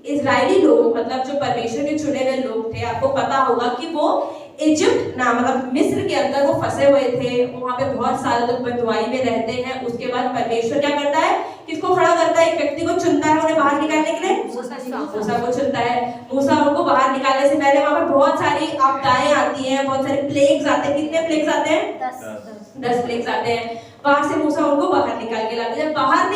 Israeli लोग मतलब जो परमेश्वर के चुने हुए लोग थे, आपको पता होगा कि वो इजिप्ट ना मतलब मिस्र के अंदर वो फंसे हुए थे, वहां पे बहुत सारे लोग बंधुआई में रहते हैं। उसके बाद परमेश्वर क्या करता है, किसको खड़ा करता है, एक व्यक्ति को चुनता है उन्हें बाहर निकालने के लिए, मूसा को चुनता है। मूसा उनको बाहर निकालने से पहले वहां पर बहुत सारी आपदाएं आती हैं, बहुत सारे प्लेग्स आते हैं। कितने प्लेग्स आते हैं? 10 प्लेग्स आते हैं। वहां से मूसा उनको बाहर निकाल के लाते हैं। जब बाहर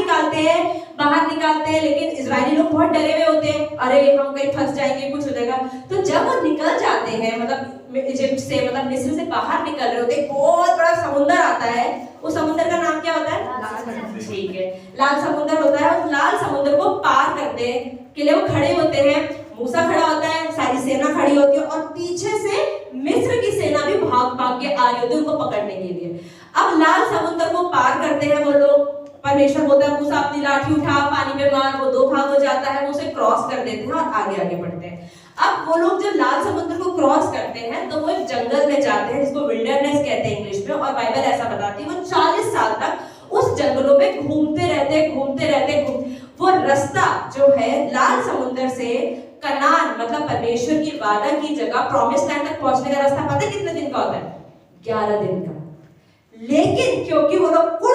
निकालते हैं लेकिन इजरायली लोग बहुत डरे हुए होते हैं, अरे हम कहीं फंस जाएंगे, कुछ हो जाएगा। तो जब वो निकल जाते हैं मतलब इजिप्ट से मतलब मिस्र से बाहर निकल रहे होते हैं, बहुत बड़ा समुद्र आता है। उस समुद्र का नाम क्या होता है? ठीक है, लाल समुद्र होता है। उस लाल समुद्र को पार करते के लिए वो खड़े होते हैं। मूसा खड़ा होता है, सारी सेना खड़ी होती है और पीछे से मिस्र की सेना भी भाग के आ रही होती है उनको पकड़ने के लिए। अब लाल समुद्र को पार करते हैं वो लोग। परमेश्वर बोलता है मूसा अपनी लाठी उठा, पानी में मार, वो 2 भाग हो जाता है। वो उसे क्रॉस कर देते हैं और आगे बढ़ते हैं। अब वो लोग जब लाल समुद्र को क्रॉस करते हैं तो वो एक जंगल में जाते हैं जिसको विल्डरनेस कहते हैं इंग्लिश में, और बाइबल ऐसा बताती है वो 40 साल तक उस जंगलों में घूमते रहते। वो रास्ता जो है लाल समुद्र से कनान मतलब परमेश्वर की वादा की जगह प्रॉमिस लैंड तक पहुंचने का रास्ता पता है कितने दिन का होता है? 11 दिन का। लेकिन क्योंकि वो लोग कुड़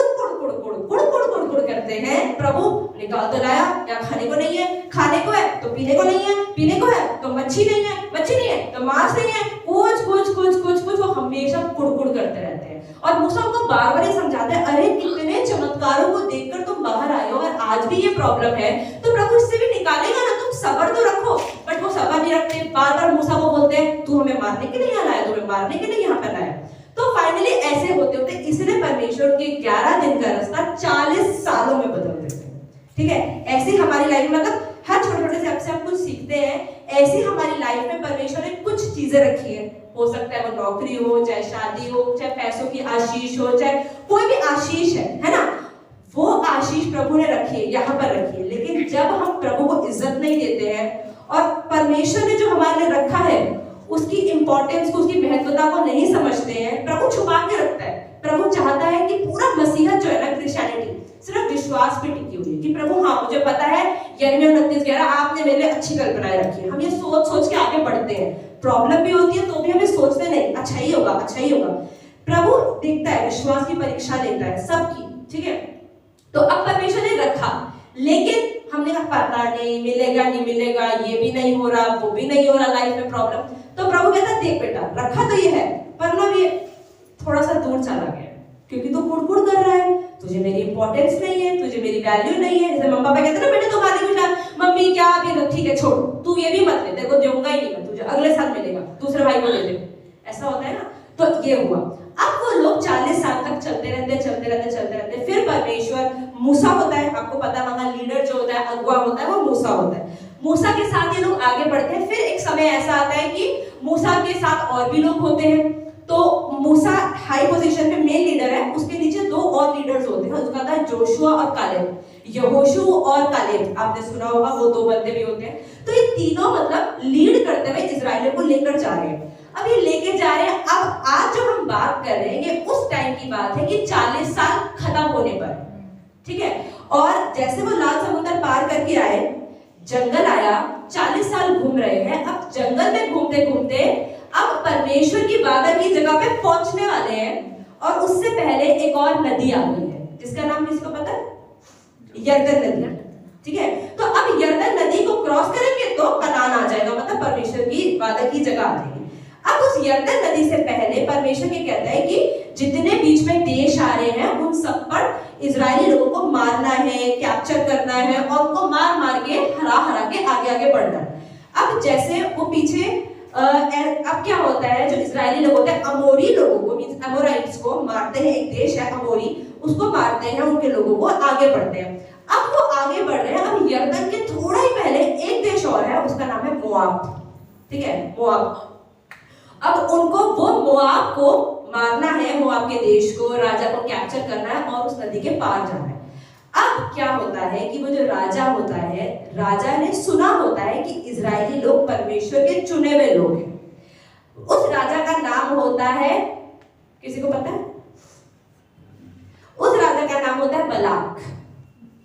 करते हैं, प्रभु निकाल तो लाया, क्या खाने को नहीं है, खाने को है तो पीने को नहीं है, पीने को है तो मच्छी नहीं है तो मांस नहीं है, कुछ वो हमेशा कुड़ करते रहते हैं। और मूसा उनको बार-बार समझाते हैं, अरे कितने चमत्कारों को देखकर तुम बाहर आए हो और आज भी ये प्रॉब्लम है, तो प्रभु इससे भी निकालेगा ना, तुम सब्र तो रखो। बट वो सब्र नहीं रखते, बार-बार मूसा को बोलते हैं तू हमें मारने के लिए लाया, तुम्हें मारने के लिए यहाँ पर लाया। तो फाइनली ऐसे होते इसलिए परमेश्वर के 11 दिन का रास्ता 40 सालों में बदल देते हैं। ठीक है, ऐसे हमारी लाइफ में मतलब हर छोटे से हम कुछ सीखते हैं। ऐसी हमारी लाइफ में परमेश्वर ने कुछ चीजें रखी है। हो सकता है वो नौकरी हो, चाहे शादी हो, चाहे पैसों की आशीष हो, चाहे कोई भी आशीष है ना, वो आशीष प्रभु ने रखी है, यहाँ पर रखी है। लेकिन जब हम प्रभु को इज्जत नहीं देते हैं और परमेश्वर ने जो हमारे लिए रखा है उसकी इंपॉर्टेंस को, उसकी महत्वता को नहीं समझते हैं, प्रभु छुपा के रखता है। प्रभु चाहता है कि पूरा मसीहत जो है ना, क्रिश्चियनिटी सिर्फ विश्वास पे टिकी हुई है कि प्रभु हाँ मुझे पता है यिर्मयाह 29:11 आपने मेरे लिए अच्छी कल्पनाएं रखी है। हम ये सोच के आगे बढ़ते हैं, प्रॉब्लम भी होती है तो भी हमें सोचते नहीं अच्छा ही होगा। प्रभु देखता है, विश्वास की परीक्षा लेता है सबकी। ठीक है, तो अब परमेश्वर ने रखा, लेकिन हमने कहा पता नहीं मिलेगा, ये भी नहीं हो रहा, वो भी नहीं हो रहा, लाइफ में प्रॉब्लम। तो प्रभु कहता है देख बेटा, रखा तो ये है पर ना ये थोड़ा सा दूर चला गया क्योंकि तू कुड़ कर रहा है, तुझे मेरी इंपॉर्टेंस नहीं है, तुझे मेरी वैल्यू नहीं है। जैसे मम्मा पापा कहते हैं ना बेटा तो खाने को जा, मम्मी क्या अभी ठीक है छोड़, तू ये भी मत ले, तेरे को दूंगा ही नहीं मैं, तुझे अगले साल मिलेगा, दूसरे भाई को दे दे, ऐसा होता है ना। तो ये हुआ। अब वो लोग 40 साल तक चलते रहते। फिर परमेश्वर, मूसा होता है, आपको पता है वहां लीडर जो होता है, अगुआ होता है, वो मूसा होता है। मूसा के साथ ये लोग आगे बढ़ते हैं। फिर एक समय ऐसा आता है कि मूसा के साथ और भी लोग होते हैं। तो मूसा हाई पोजीशन पे मेन लीडर है, उसके नीचे 2 और लीडर्स होते हैं, उसका था जोशुआ और कालेब, यहोशू और कालेब, आपने सुना होगा, वो 2 बंदे भी होते हैं। तो ये तीनों मतलब लीड करते हुए इजराइलियों को लेकर जा रहे हैं। अब ये लेके जा रहे हैं। अब आज जो हम बात कर रहे हैं ये उस टाइम की बात है कि 40 साल खत्म होने पर। ठीक है, और जैसे वो लाल समुद्र पार करके आए, जंगल आया, 40 साल घूम रहे हैं। अब जंगल में घूमते अब परमेश्वर की वादा की जगह पे पहुंचने वाले हैं, और उससे पहले एक और नदी आ गई है जिसका नाम किसको पता है? यरदन नदी। ठीक है, तो अब यरदन नदी को क्रॉस करेंगे तो कनान आ जाएगा, मतलब परमेश्वर की वादा की जगह आ जाएगी। अब उस यरदन नदी से पहले परमेश्वर ये कहता है कि जितने बीच में देश आ रहे हैं उन सब पर इजरायली लोगों को मारना है, कैप्चर करना है और उनको मार के हरा के आगे बढ़ना है। अब जैसे वो पीछे अब क्या होता है, जो इजरायली लोग होते हैं अमोरी लोगों को, मींस अमोराइट्स को मारते हैं। एक देश है अमोरी, उसको मारते हैं, उनके लोगों को आगे बढ़ते हैं। अब वो आगे बढ़ रहे हैं। अब यरदन के थोड़ा ही पहले एक देश और है, उसका नाम है मोआब। ठीक है, मोआब। अब उनको वो मोआब को मारना है, मोआब के देश को, राजा को कैप्चर करना है और उस नदी के पार जाना है। अब क्या होता है कि वो जो राजा होता है, राजा ने सुना होता है कि इजरायली लोग परमेश्वर के चुने हुए लोग हैं। उस राजा का नाम होता है, किसी को पता है? उस राजा का नाम होता है बलाक।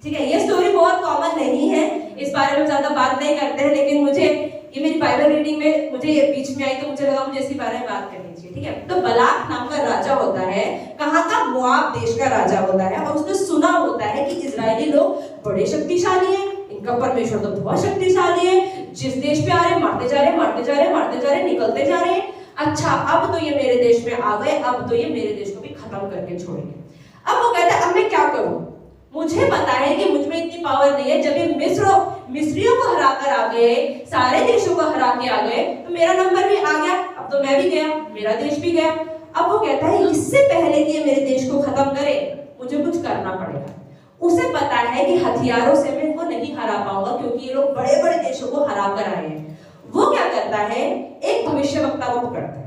ठीक है, ये स्टोरी बहुत कॉमन नहीं है, इस बारे में ज्यादा बात नहीं करते हैं, लेकिन मुझे ये मेरी बाइबल रीडिंग में मुझे ये बीच में आई तो मुझे लगा मुझे इसी बारे में बात करनी चाहिए। ठीक है, तो बलाक नाम का राजा होता है, कहाँ का? मोआब देश का राजा होता है, और उसने सुना होता है कि इजरायली लोग बड़े शक्तिशाली हैं, इनका परमेश्वर तो बहुत शक्तिशाली है, जिस देश पे आ रहे मारते जा रहे, मारते जा रहे, मारते जा रहे, निकलते जा रहे। अच्छा, अब तो ये मेरे देश में आ गए, अब तो ये मेरे देश को भी खत्म करके छोड़ेंगे। अब वो कहता है अब मैं क्या करूं, मुझे पता है कि मुझ में इतनी पावर नहीं है, जब ये मिस्रियों को हरा कर आ गए, सारे देशों को हरा के आ गए, तो मेरा नंबर भी आ गया, अब तो मैं भी गया, मेरा देश भी गया। अब वो कहता है इससे पहले कि ये मेरे देश को खत्म करे, मुझे कुछ करना पड़ेगा। उसे पता है कि हथियारों से मैं इनको नहीं हरा पाऊंगा, क्योंकि ये लोग बड़े बड़े देशों को हरा कर आए हैं। वो क्या करता है, एक भविष्यवक्ता को पकड़ता है,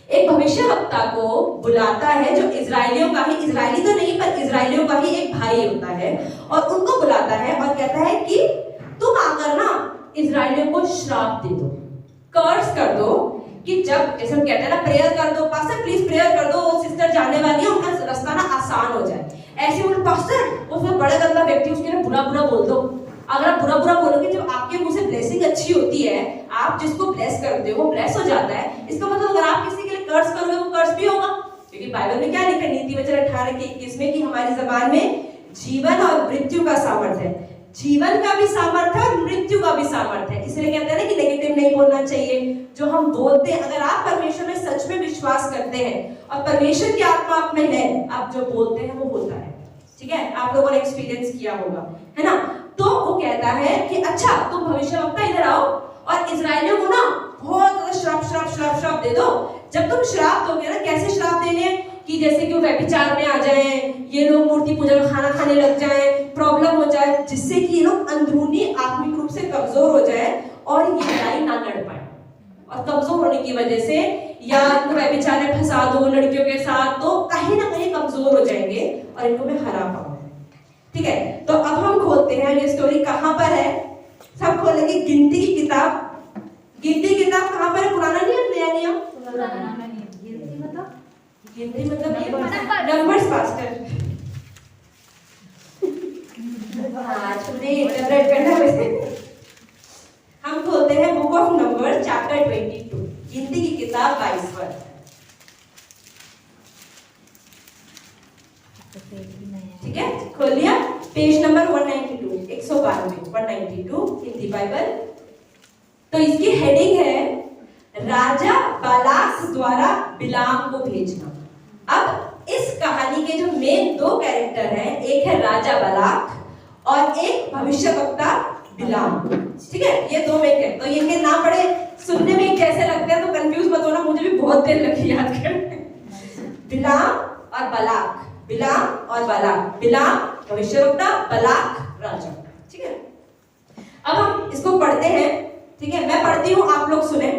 एक भविष्यवक्ता को बुलाता है जो इजरायलियों का ही, इजरायली तो नहीं पर इजरायलियों का ही एक भाई होता है, और उनको बुलाता है और कहता है कि तुम आकर ना इजरायलियों को श्राप दे दो, कर्स कर दो, कि जब जैसे हम कहते हैं ना प्रेयर कर दो, पास्टर प्लीज प्रेयर कर दो, वो सिस्टर जाने वाली है, उनका रास्ता ना आसान हो जाए। ऐसे बोले पास्टर उसमें बड़ा गंदा व्यक्ति उसके लिए बुरा बुरा बोल दो। अगर आप बुरा बुरा बोलोगे, जब आपके मुंह से ब्लेसिंग अच्छी होती है, आप जिसको ब्लेस करते हो वो ब्लेस हो जाता है। इसका मतलब अगर आप किसी के लिए कर्स करोगे वो कर्स भी होगा, क्योंकि बाइबल में क्या लिखा है, नीति वचन 18:21 में, कि हमारी जबान में जीवन और मृत्यु का सामर्थ्य है, जीवन का भी सामर्थ्य है और मृत्यु का भी सामर्थ्य है। इसलिए कहते हैं ना कि नेगेटिव नहीं बोलना चाहिए। जो हम बोलते हैं, अगर आप परमेश्वर में सच में विश्वास करते हैं और परमेश्वर की आत्मा आप में है, आप जो बोलते हैं वो होता है। ठीक है, आप लोगों ने एक्सपीरियंस किया होगा, है ना। तो वो कहता है कि अच्छा तुम भविष्यवक्ता इधर आओ और इजरायलियों को ना बहुत श्राप श्राप श्राप श्राप दे दो। जब तुम श्राप दोगे ना, कैसे श्राप देने, कि जैसे कि वो व्यभिचार में आ जाए, ये लोग मूर्ति पूजा में खाना खाने लग जाए, प्रॉब्लम हो जाए, जिससे कि ये लोग अंदरूनी आत्मिक रूप से कमजोर हो जाए और ये लड़ाई ना लड़ पाए, और कमजोर होने की वजह से या इनको व्यभिचार में फंसा दो लड़कियों के साथ, तो कहीं ना कहीं कमजोर हो जाएंगे और इनको मैं हरा पाऊंगा। ठीक है, तो अब हम खोलते हैं ये स्टोरी कहां पर है, सब खोलेंगे गिनती की किताब। गिनती की किताब कहां पर है, पुराना नियम नया नियम? गिनती मतलब नंबर्स पास्टर। आज हमने इंटरनेट करना वैसे। हम खोलते हैं बुक ऑफ नंबर्स चैप्टर 22, गिनती की किताब 22 पर। ठीक है, खोल लिया, पेज नंबर 192, 192 हिंदी बाइबल। तो इसकी हेडिंग है राजा बालाक द्वारा बिलाम को भेजना। अब इस कहानी के जो मेन दो कैरेक्टर हैं, एक है राजा बालाक और एक भविष्यवक्ता बिलाम। ठीक है, ये दो मेन है, तो ये नाम बड़े सुनने में कैसे लगते हैं, तो कंफ्यूज मत होना, मुझे भी बहुत देर लगी याद करने। बिलाम और बालाक, बिलाम और बालाक, बिलाम भविष्यवक्ता, बालाक राजा। ठीक है, अब हम इसको पढ़ते हैं। ठीक है, मैं पढ़ती हूं, आप लोग सुने।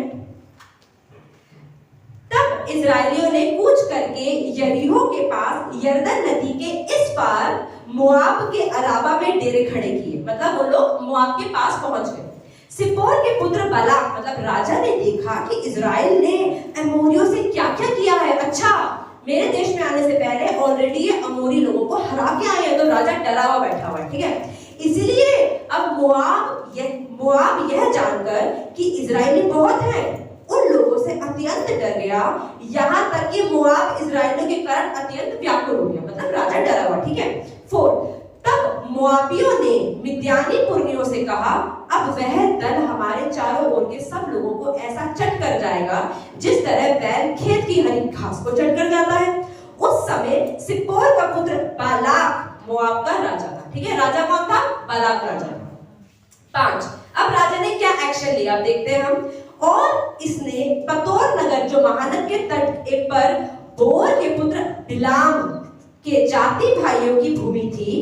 तब इजरायलियों ने कूच करके यरीहो के पास यरदन नदी के इस पार मोआब के अराबा में डेरे खड़े किए, मतलब वो लोग मोआब के पास पहुंच गए। सिप्पोर के पुत्र बालाक मतलब राजा ने देखा कि इजराइल ने अमोरियों से क्या क्या किया है। अच्छा, मेरे देश में आने से पहले ऑलरेडी ये अमोरी लोगों को हरा के आए हैं, तो राजा डरा हुआ बैठा हुआ है। ठीक है, इसलिए अब मोआब यह जानकर कि इजरायली बहुत हैं, उन लोगों से अत्यंत डर गया, यहाँ तक कि मोआब इजरायलियों के कारण अत्यंत व्याकुल हो गया, मतलब राजा डरा हुआ। ठीक है, 4 तब मोआबियों ने मिद्यानी पुरनियों से कहा, अब वह दल हमारे चारों ओर के सब लोगों को ऐसा चट कर जाएगा जिस तरह बैल खेत की हरी घास को चट कर जाता है। उस समय सिप्पोर का पुत्र बालाक मोआब का राजा था। ठीक है, राजा कौन था? बालाक राजा था। 5 अब राजा ने क्या एक्शन लिया, आप देखते हैं हम। और इसने पतोर नगर जो महानद के तट एक पर बोर के पुत्र बिलाम के जाति भाइयों की भूमि थी,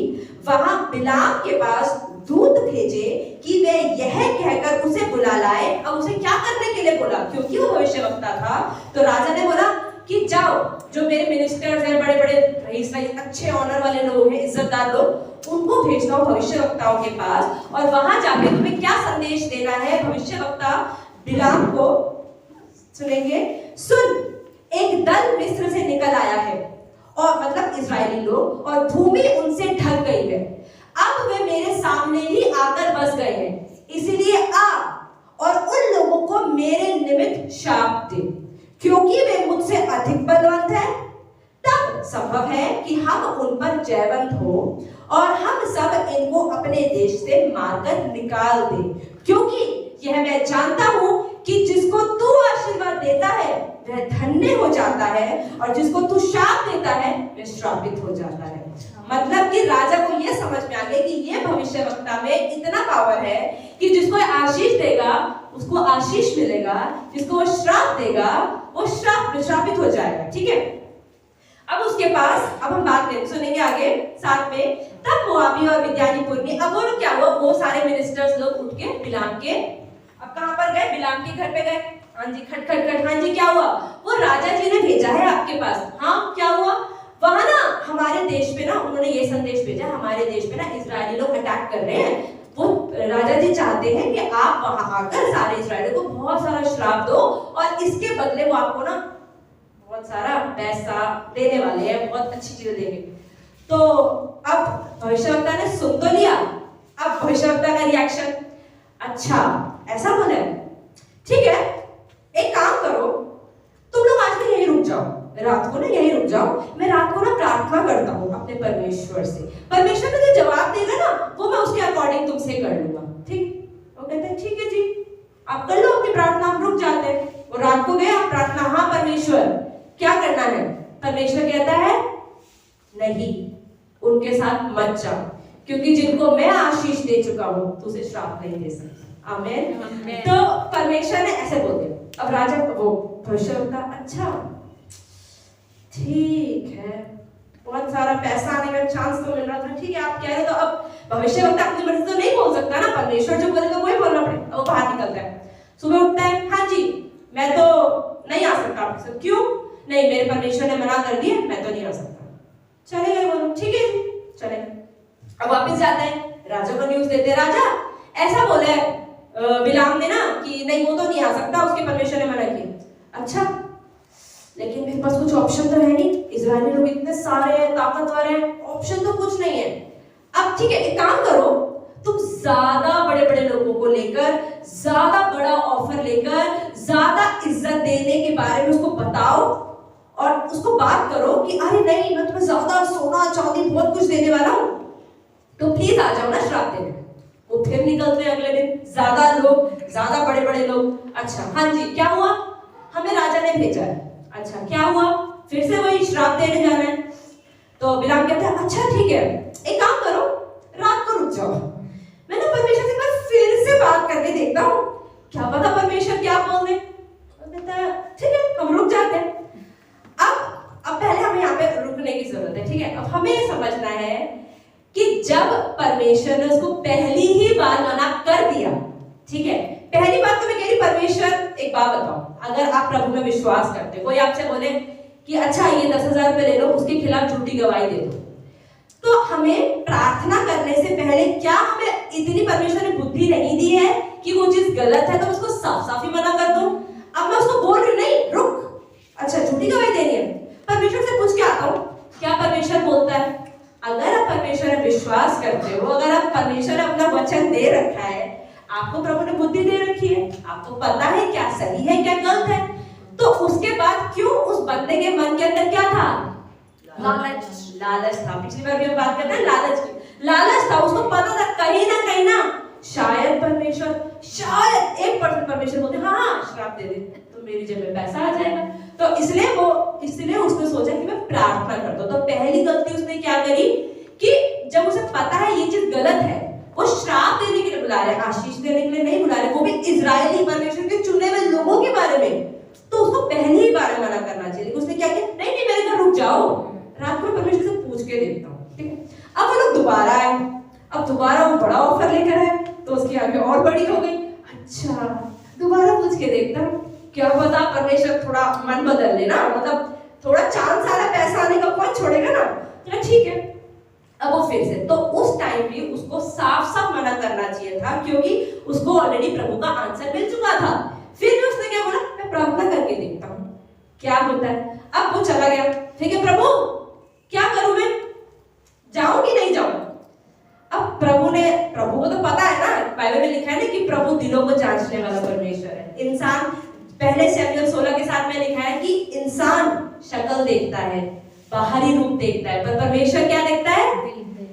वहां बिलाम के पास दूत भेजे कि वे यह कहकर उसे बुला लाए। अब उसे क्या करने के लिए बोला, क्योंकि वो भविष्यवक्ता था, तो राजा ने बोला कि जाओ, जो मेरे मिनिस्टर्स हैं, बड़े बड़े रईस अच्छे ऑनर वाले लोग हैं, इज्जतदार लोग, उनको भेजना हो भविष्यवक्ताओं के पास, और वहां जाके तुम्हें क्या संदेश देना है। भविष्यवक्ता बिलाम को सुनेंगे, सुन, एक दल मिस्र से निकल आया है, और मतलब इजरायली लोग, और भूमि उनसे ढक गई है। अब वे मेरे सामने ही आकर बस गए हैं, इसलिए आ और उन लोगों को मेरे निमित्त शाप दे, क्योंकि वे मुझसे अधिक बलवंत हैं। तब संभव है कि हम उन पर जयवंत हो और हम सब इनको अपने देश से मारकर निकाल दें, क्योंकि यह मैं जानता हूं कि जिसको तू आशीर्वाद देता है वह धन्य हो जाता है, और जिसको तू शाप देता है वह श्रापित हो जाता है। मतलब कि राजा को यह समझ में आ गया कि ये भविष्यवक्ता में इतना पावर है कि जिसको आशीष देगा उसको आशीष मिलेगा, जिसको वो श्राप देगा वो श्रापित हो जाएगा। ठीक है, अब उसके पास, अब हम बात सुनेंगे आगे साथ में। तब मोआबी और मिद्यानी पुरनी, अब वो क्या हुआ, वो सारे मिनिस्टर्स लोग उठ के बिलाम के, अब कहां पर गए, बिलाम के घर पे गए। हाँ जी, खट खट खट, हाँ जी क्या हुआ, वो राजा जी ने भेजा है आपके पास। हाँ क्या हुआ, वहां ना हमारे देश पे ना उन्होंने ये संदेश भेजा, हमारे देश पे ना इजरायली लोग अटैक कर रहे हैं। वो राजा जी चाहते हैं कि आप वहां आकर सारे इजरायलियों को बहुत सारा श्राप दो, और इसके बदले वो आपको ना बहुत सारा पैसा देने वाले हैं, बहुत अच्छी चीजें देंगे। तो अब भविष्यवक्ता ने सुन तो लिया, अब भविष्यवक्ता का रिएक्शन, अच्छा ऐसा बोला है, ठीक है एक काम करो, तुम लोग आज में यहीं रुक जाओ, रात को ना यहीं रुक जाओ, मैं रात को ना प्रार्थना करता हूँ अपने परमेश्वर से, परमेश्वर मुझे जवाब देगा ना वो मैं उसके अकॉर्डिंग तुमसे कर लूंगा। ठीक, वो कहते हैं ठीक है जी आप कर लो अपनी प्रार्थना, हम रुक जाते हैं। वो रात को गए प्रार्थना, हाँ परमेश्वर क्या करना है, परमेश्वर कहता है नहीं उनके साथ मत जाओ, क्योंकि जिनको मैं आशीष दे चुका हूं तो उसे श्राप नहीं दे सकता। आमीन। तो परमेश्वर ने ऐसे बोल दिया। अब राजा वो भविष्यवक्ता, अच्छा ठीक है बहुत सारा पैसा आने का चांस तो मिल रहा था, ठीक है आप कह रहे हो, तो अब भविष्यवक्ता अपनी मर्जी तो नहीं बोल सकता ना, परमेश्वर जो बोलेगा वही बोलना पड़ेगा। वो बाहर निकलता है, सुबह उठता है, हाँ जी मैं तो नहीं आ सकता आपके साथ। क्यों नहीं, मेरे परमेश्वर ने मना कर दिया, मैं तो नहीं आ सकता। चले गए बोलो, ठीक है जी चले गए। अब वापस जाते हैं, राजा को न्यूज देते हैं, राजा ऐसा बोला है बिलाम ने ना कि नहीं वो तो नहीं आ सकता, उसके परमेश्वर ने मना किया। अच्छा लेकिन मेरे पास कुछ ऑप्शन तो है नहीं, इजरायली लोग इतने सारे हैं, ताकतवर हैं, ऑप्शन तो कुछ नहीं है। अब ठीक है एक काम करो, तुम ज्यादा बड़े बड़े लोगों को लेकर, ज्यादा बड़ा ऑफर लेकर, ज्यादा इज्जत देने के बारे में उसको बताओ, और उसको बात करो कि अरे नहीं मैं तुम्हें ज्यादा सोना चांदी बहुत कुछ देने वाला हूं, तो प्लीज आ जाओ ना श्राप देने। वो फिर निकलते हैं अगले दिन, ज्यादा लोग, ज्यादा बड़े बड़े लोग। अच्छा हाँ जी क्या हुआ, हमें राजा ने भेजा है। अच्छा क्या हुआ, फिर से वही श्राप देने जाना है। तो बिलाम कहता है अच्छा ठीक है एक काम करो रात को रुक जाओ, मैं ना परमेश्वर से बस फिर से बात करके देखता हूँ, क्या पता परमेश्वर क्या बोल दे। कहता है ठीक है हम रुक जाते हैं। अब पहले हमें यहाँ पे रुकने की जरूरत है, ठीक है। अब हमें ये समझना है कि जब परमेश्वर ने उसको पहली ही बार मना कर दिया, ठीक है, पहली बात तो मैं कह रही परमेश्वर, एक बात बताओ, अगर आप प्रभु में विश्वास करते, कोई आपसे बोले कि अच्छा ये 10,000 रुपए ले लो, उसके खिलाफ झूठी गवाही दे दो, तो हमें प्रार्थना करने से पहले क्या हमें इतनी परमेश्वर ने बुद्धि नहीं दी है कि वो चीज गलत है तो उसको साफ साफ ही मना कर दो। अब मैं उसको बोल रही हूँ नहीं रुक, अच्छा झूठी गवाही देनी है, परमेश्वर से पूछ के आता हूँ क्या परमेश्वर बोलता है। अगर आप परमेश्वर में विश्वास करते हो, अगर आप परमेश्वर ने अपना वचन दे रखा है, आपको प्रभु ने बुद्धि दे रखी है, आपको पता है क्या सही है क्या गलत है, तो उसके बाद क्यों उस बंदे के मन के अंदर क्या था, लालच था। पिछली बार भी हम बात करते हैं लालच की, लालच था, उसको पता था कहीं ना शायद परमेश्वर, शायद 1% परमेश्वर बोलते हाँ श्राप दे दे तो मेरी जेब में पैसा आ जाएगा, तो इसलिए उसने सोचा कि मैं प्रार्थना कर दूं। तो पहली गलती उसने क्या करी कि जब उसे पता है ये चीज गलत है, वो श्राप देने के लिए बुला रहे, आशीष देने के लिए नहीं बुला रहे, वो भी इजरायली परमेश्वर के चुने हुए लोगों के बारे में, तो उसको पहली ही बार मना करना चाहिए। उसने क्या किया, नहीं मेरे घर रुक जाओ, रात को परमेश्वर से पूछ के देखता हूँ, ठीक है। अब वो लोग दोबारा आए, अब दोबारा वो बड़ा ऑफर लेकर आए, तो उसकी आगे और बड़ी हो गई। अच्छा दोबारा पूछ के देखता हूँ, क्या पता परमेश्वर थोड़ा मन बदल लेना, मतलब थोड़ा चांस आ रहा है पैसा आने का, कौन छोड़ेगा ना, तो ठीक है। अब वो फिर से, तो उस टाइम भी उसको साफ साफ मना करना चाहिए था, क्योंकि उसको ऑलरेडी प्रभु का आंसर मिल चुका था। फिर भी उसने क्या बोला, मैं प्रार्थना करके देखता हूँ क्या होता है। अब वो चला गया, ठीक है प्रभु क्या करूं मैं, जाऊं कि नहीं जाऊं। अब प्रभु प्रभु को तो पता है ना, बाइबल में लिखा है ना कि प्रभु दिलों को जांचने वाला परमेश्वर है। इंसान, पहले शमूएल 16 के साथ में लिखा है कि इंसान शक्ल देखता है, बाहरी रूप देखता है, पर परमेश्वर क्या देखता है?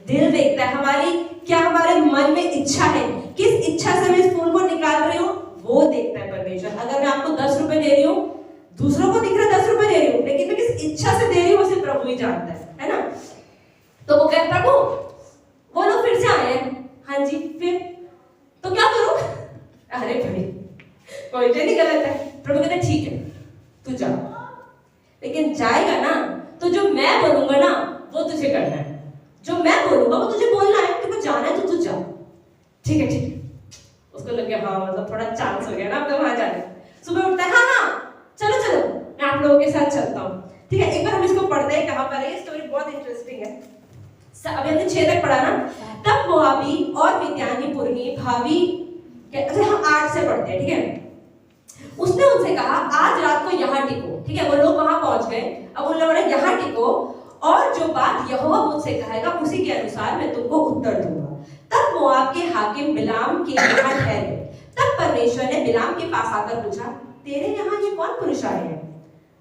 दिल देखता है। हमारी क्या, हमारे मन में इच्छा है, किस इच्छा से मैं इस फूल को निकाल रही हूँ, वो देखता है परमेश्वर। अगर मैं आपको 10 रुपए दे रही हूँ, दूसरों को दिख रहा है 10 रुपए दे रही हूँ, लेकिन मैं किस इच्छा से दे रही हूँ सिर्फ प्रभु ही जानता है ना। तो वो कहता प्रभु, वो लोग फिर से आए हैं, हाँ जी, फिर तो क्या करूं? अरे भाई कोई तो नहीं गलत है। प्रभु कहते ठीक है तू जा, लेकिन जाएगा ना तो जो मैं बोलूंगा ना वो तुझे करना है, जो मैं बोलूंगा वो तुझे बोलना है, तुझे जाना है तो तू जा। ठीक है ठीक है। उसको लग गया हाँ मतलब थोड़ा चांस हो गया ना, अब तो वहां जाने। सुबह उठता है, हाँ हाँ चलो चलो मैं आप लोगों के साथ चलता हूँ। ठीक है, एक बार हम इसको पढ़ते हैं, कहाँ पर है ये स्टोरी, बहुत इंटरेस्टिंग है। अभी हमने 6 तक पढ़ा ना। तब मोआबी और मिद्यानी पुरनी भावी, अच्छा हम 8 से पढ़ते हैं, ठीक है। उसने उनसे कहा आज रात को यहाँ टिको, ठीक है। वो लोग वहां पहुंच गए, अब उन लोगों ने यहाँ टिको और जो बात यहोवा मुझसे कहेगा उसी के अनुसार मैं तुमको उत्तर दूंगा। तब मोआब के हाकिम बिलाम के यहाँ ठहरे। तब परमेश्वर ने बिलाम के पास आकर पूछा, तेरे यहाँ ये कौन पुरुष आए हैं?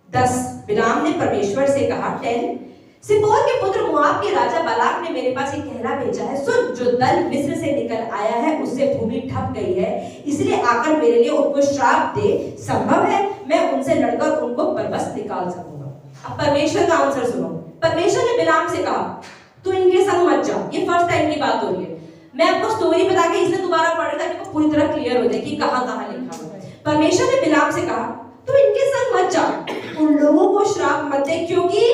10। बिलाम ने परमेश्वर से कहा 10। सिप्पोर के पुत्र मोआब के राजा बालाक ने मेरे पास एक कहला भेजा है, सुन जो दल मिस्र से निकल आया है उससे भूमि ठप गई है, इसलिए आकर मेरे लिए उनको श्राप दे, संभव है मैं उनसे लड़कर उनको बरबस निकाल सकूंगा। अब परमेश्वर का आंसर सुनो। परमेश्वर ने बिलाम से कहा तू इनके संग मत जा। ये फर्स्ट टाइम की बात हो रही है, मैं आपको स्टोरी बता के इसलिए दोबारा पढ़ रहा था कि पूरी तरह क्लियर हो जाए कि कहां कहां लिखा हुआ है। परमेश्वर ने बिलाम से कहा तू इनके संग मत जा, उन लोगों को श्राप मत दे क्योंकि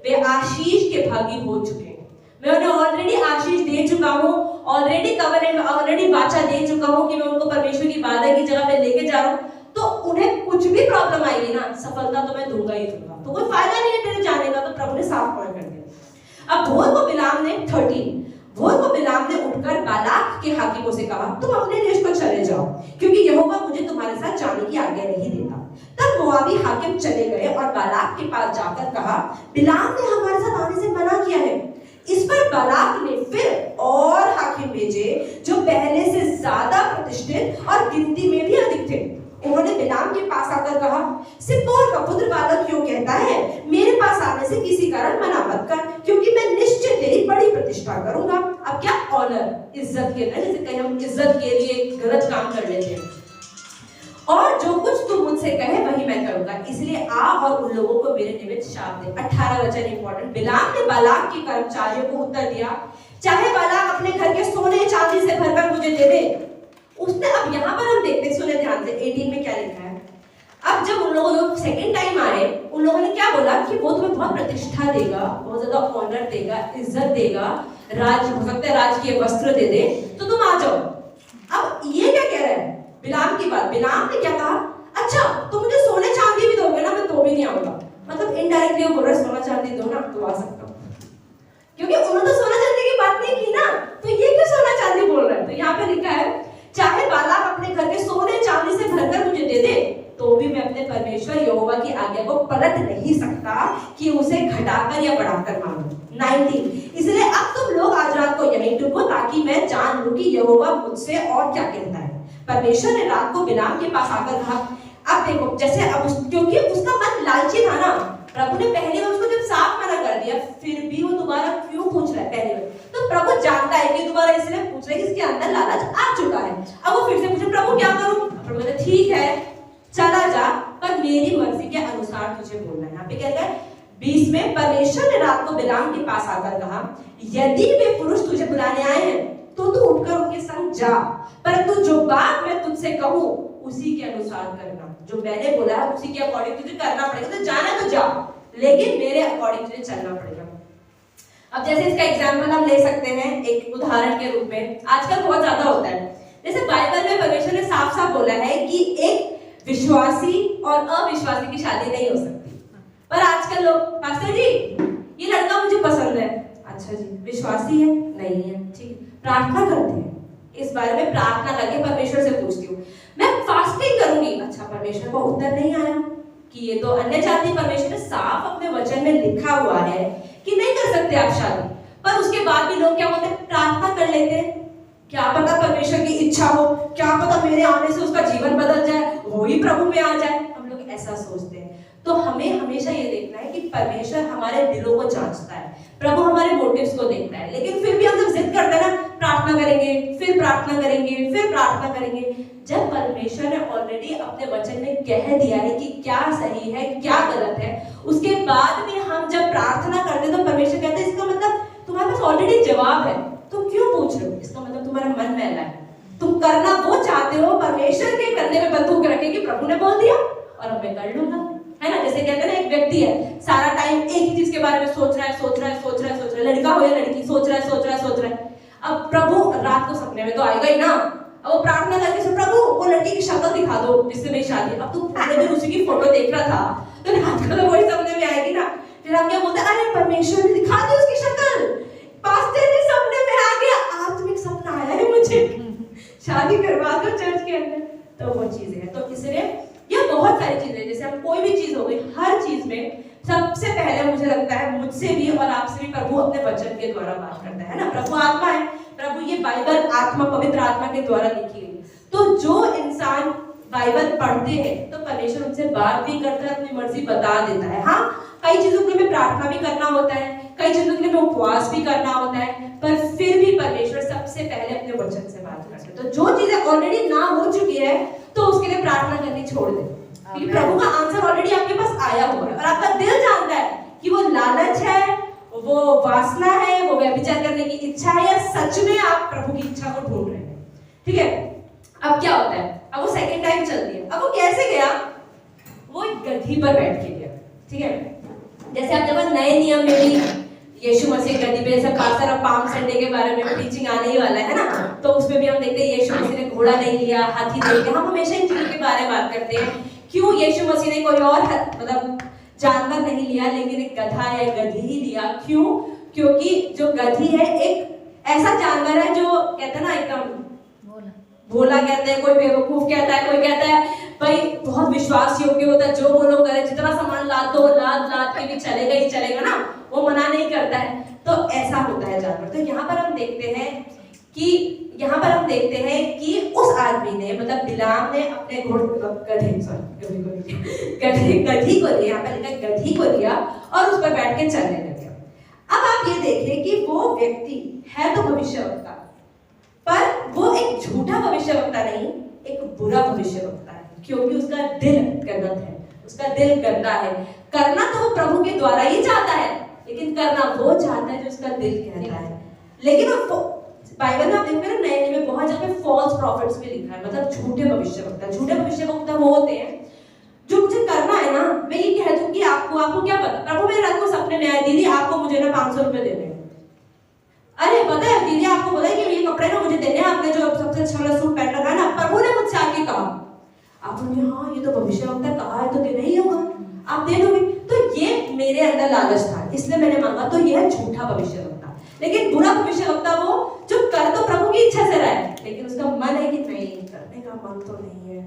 वे आशीष के भागी हो चुके हैं। मैं उन्हें ऑलरेडी आशीष दे चुका हूँ, ऑलरेडी कवरेंट, ऑलरेडी वाचा दे चुका हूँ कि मैं उनको परमेश्वर की वादा की जगह पे लेके जा रहा हूँ। तो उन्हें कुछ भी प्रॉब्लम आएगी ना, सफलता तो मैं दूंगा ही दूंगा, तो कोई फायदा नहीं है तेरे जाने का। तो प्रभु ने साफ मना कर दिया। अब भोर को बिलाम ने 13 भोर को बिलाम ने उठकर बालाक के हाकिमों से कहा तुम अपने देश को चले जाओ क्योंकि यहोवा मुझे तुम्हारे साथ जाने की आज्ञा नहीं देता। तब मोआबी हाकिम चले गए और बालाक के पास जाकर कहा बिलाम ने हमारे साथ आने से मना किया है। इस पर बालाक ने फिर और हाकिम भेजे जो पहले से ज्यादा प्रतिष्ठित और गिनती में भी अधिक थे। उन्होंने बिलाम के पास आकर कहा सिप्पोर का पुत्र बालक क्यों कहता है मेरे पास आने से किसी कारण मना मत कर क्योंकि मैं निश्चय तेरी बड़ी प्रतिष्ठा करूंगा। अब क्या ऑनर, इज्जत के लिए, जैसे कहीं हम इज्जत के लिए गलत काम कर लेते हैं, और जो कुछ तू मुझसे कहे वही मैं करूंगा, इसलिए आ और उन लोगों को मेरे निमित्त शाप दे। 18 वचन इंपॉर्टेंट। बिलाम ने बालाक के कर्मचारियों को उत्तर दिया चाहे बालाक अपने घर के सोने चांदी से भरकर मुझे दे दे। उसने, अब यहाँ पर हम देखते सुने ध्यान से 18 में क्या लिखा है। अब जब उन लोगों सेकंड टाइम आए, उन लोगों ने क्या बोला कि वो तुम्हें बहुत प्रतिष्ठा देगा, बहुत ज्यादा ऑनर देगा, इज्जत देगा, राज हो सकता है राजकीय वस्त्र दे दे, तो तुम आ जाओ। अब ये क्या कह रहा है बिलाम की बात। बिलाम ने क्या कहा अच्छा तो मुझे सोने चांदी भी दोगे ना, मैं तो भी नहीं आऊंगा। मतलब इनडायरेक्टली वो बोल रहा है सोना चांदी दो ना तो आ सकता हूँ, क्योंकि उन्होंने तो सोना चांदी की बात नहीं की ना, तो ये क्यों सोना चांदी बोल रहा है। तो यहाँ पे लिखा है चाहे बालाक अपने घर के सोने चांदी से भरकर मुझे दे दे तो भी मैं अपने परमेश्वर यहोवा की आज्ञा को पलट नहीं सकता कि उसे घटाकर या बढ़ाकर मानूं। 19 इसलिए अब तुम लोग आज रात को यहीं रुको ताकि मैं जान लूं कि यहोवा मुझसे और क्या कहता है। परमेश्वर ने रात को बिलाम के पास आकर कहा अब देखो जैसे अब क्योंकि उसका मन लालची था ना, प्रभु ने पहले उसको जब साफ मना कर दिया फिर भी वो दोबारा क्यों पूछ रहा है पहले में, तो प्रभु जानता है कि दोबारा इसलिए पूछ रहा है कि इसके अंदर लालच आ चुका है। अब वो फिर से पूछे प्रभु क्या करूं। प्रभु कहते ठीक है चला जा पर मेरी मर्जी के अनुसार तुझे बोलना है। यहाँ पे क्या है 20 में परमेश्वर ने रात को बिलाम के पास आकर कहा यदि वे पुरुष तुझे बुलाने आए हैं तो तू उठकर उनके संग जा, परंतु जो बात मैं तुझसे कहूं उसी के अनुसार करना, जो मैंने बोला है उसी के अकॉर्डिंग तुझे करना पड़ेगा। तो जाना तो जा लेकिन मेरे अकॉर्डिंग तुझे चलना पड़ेगा। अब जैसे इसका एग्जाम्पल हम ले सकते हैं एक उदाहरण के रूप में, आजकल बहुत ज्यादा होता है, जैसे बाइबल में परमेश्वर ने साफ साफ बोला है कि एक विश्वासी और अविश्वासी की शादी नहीं हो सकती, पर आजकल लोग पास्टर जी ये लड़का मुझे पसंद है, अच्छा जी विश्वासी है नहीं है, ठीक है, प्रार्थना करते हैं, इस बारे में प्रार्थना करके परमेश्वर से पूछती हूँ, मैं फास्टिंग करूंगी, अच्छा परमेश्वर को उत्तर नहीं आया कि ये तो अन्य जाति। परमेश्वर ने साफ अपने वचन में लिखा हुआ है कि नहीं कर सकते आप शादी, पर उसके बाद भी लोग क्या बोलते हैं प्रार्थना कर लेते हैं। क्या पता इच्छा हो, क्या पता मेरे आने से उसका जीवन बदल जाए, वो ही प्रभु में आ जाए। हम लोग ऐसा सोचते हैं। तो हमें हमेशा ये देखना है कि परमेश्वर हमारे दिलों को जांचता है, प्रभु हमारे मोटिव्स को देखता है। लेकिन फिर भी हम जब जिद करते हैं ना, प्रार्थना करेंगे, फिर प्रार्थना करेंगे, फिर प्रार्थना करेंगे, जब परमेश्वर ने ऑलरेडी अपने वचन में कह दिया है कि क्या सही है क्या गलत है, उसके बाद भी हम जब प्रार्थना करते हैं तो परमेश्वर कहते हैं इसका मतलब तुम्हारे पास ऑलरेडी जवाब है, तुम क्यों पूछ रहे हो? इसका मतलब तुम्हारा मन मैला है, तुम करना वो चाहते हो, परमेश्वर के करने में बंदूक रखे कि प्रभु ने बोल दिया और अब मैं कर लूंगा, है ना। जैसे कहते हैं ना, एक व्यक्ति है सारा टाइम एक ही चीज के बारे में सोच रहा है, लड़का हो या लड़की, सोच रहा है। अब प्रभु रात को सपने में तो आएगा ही ना, अब वो प्रार्थना करके से प्रभु वो लड़की की शक्ल दिखा दो जिससे मेरी शादी। अब तू पूरे दिन उसी की फोटो देख रहा था तो रात को तो वही सपने में आएगी ना। फिर हम क्या बोलते हैं, अरे परमेश्वर ने दिखा दी उसकी शक्ल, पास्टर ने सपने में आ गया, आत्मिक सपना आया है मुझे, शादी करवा दो चर्च के अंदर। तो वो चीजें हैं। तो इसलिए ये बहुत सारी चीजें, जैसे हम कोई भी चीज हो गई, हर चीज में सबसे पहले मुझे लगता है मुझसे भी और आपसे भी प्रभु अपने वचन के द्वारा बात करता है ना। प्रभु आत्मा है, प्रभु ये बाइबल आत्मा, पवित्र आत्मा के द्वारा लिखी गई। तो जो इंसान बाइबल पढ़ते हैं तो परमेश्वर उनसे बात भी करता है, अपनी मर्जी बता देता है। हाँ, कई चीजों के लिए प्रार्थना भी करना होता है, कई चीजों के लिए उपवास भी करना होता है, पर फिर भी परमेश्वर सबसे पहले अपने वचन से बात करता है। तो जो चीजें ऑलरेडी ना हो चुकी है तो उसके लिए प्रार्थना करनी छोड़ दे, क्योंकि प्रभु का आंसर ऑलरेडी आपके पास आया हुआ है और आपका दिल जानता है कि वो लालच है, वो वासना है, वो व्यभिचार करने की इच्छा है, या सच में आप प्रभु की इच्छा को ढूंढ रहे हैं। ठीक है, अब क्या होता है, अब वो सेकंड टाइम चलती है। अब वो कैसे गया, वो एक गधी पर बैठ के गया। ठीक है, जैसे आप जब नए नियम में भी यीशु मसीह गधी पे, जैसे पास्टर अब पाम संडे के बारे में टीचिंग आने ही वाला है ना, तो उसमें भी हम देखते हैं यीशु मसीह ने घोड़ा नहीं लिया, हाथी नहीं लिया। हम हमेशा इन चीजों के बारे में बात करते हैं, क्यों यीशु मसीह ने कोई और मतलब जानवर नहीं लिया, लेकिन एक गधा या गधी ही लिया। क्यों? क्योंकि जो गधी है एक ऐसा जानवर है जो कहते हैं ना एकदम भोला कहते हैं, कोई बेवकूफ कहता है, कोई कहता है भाई बहुत विश्वास योग्य होता है, जो वो लोग करे, जितना सामान लाद दो लाद के भी चलेगा ही चलेगा ना, वो मना नहीं करता है। तो ऐसा होता है जानवर। तो यहाँ पर हम देखते हैं कि उस आदमी ने, मतलब बिलाम ने अपने गधी को लिया, यहाँ पर लिखा गधी को लिया और उस पर बैठ के चलने लगे। अब आप ये देखिए कि वो व्यक्ति है तो भविष्यवक्ता, पर वो एक झूठा भविष्यवक्ता नहीं, एक बुरा भविष्यवक्ता है, क्योंकि उसका दिल गलत है, उसका दिल गंदा है। करना तो वो प्रभु के द्वारा ही चाहता है, लेकिन करना वो चाहता है जो उसका दिल कहता है। लेकिन बाइबल में आप देखोगे ना, नए नियम में बहुत जगह फॉल्स प्रॉफिट्स भी लिखा है, मतलब झूठे भविष्यवक्ता। झूठे भविष्यवक्ता वो होते हैं जो मुझे करना है ना, मैं ये कह दूं कि आपको क्या पता, प्रभु मेरे रात को सपने में आया, दीदी आपको मुझे ना 500 रुपए देने हैं। अरे पता है दीदी, आपको पता है कि ये कपड़े ना मुझे देने हैं, आपने जो सबसे अच्छा वाला सूट पहन रखा है ना, प्रभु ने मुझसे आके कहा। आप बोलोगे हाँ ये तो भविष्यवक्ता कहा है तो देना ही होगा, आप दे दोगे। तो ये मेरे अंदर लालच था इसलिए मैंने मांगा, तो यह झूठा भविष्यवक्ता। लेकिन बुरा भविष्यवक्ता वो जो कर तो प्रभु की इच्छा से रहा है, लेकिन उसका मन है कि नहीं करने का मन तो नहीं है,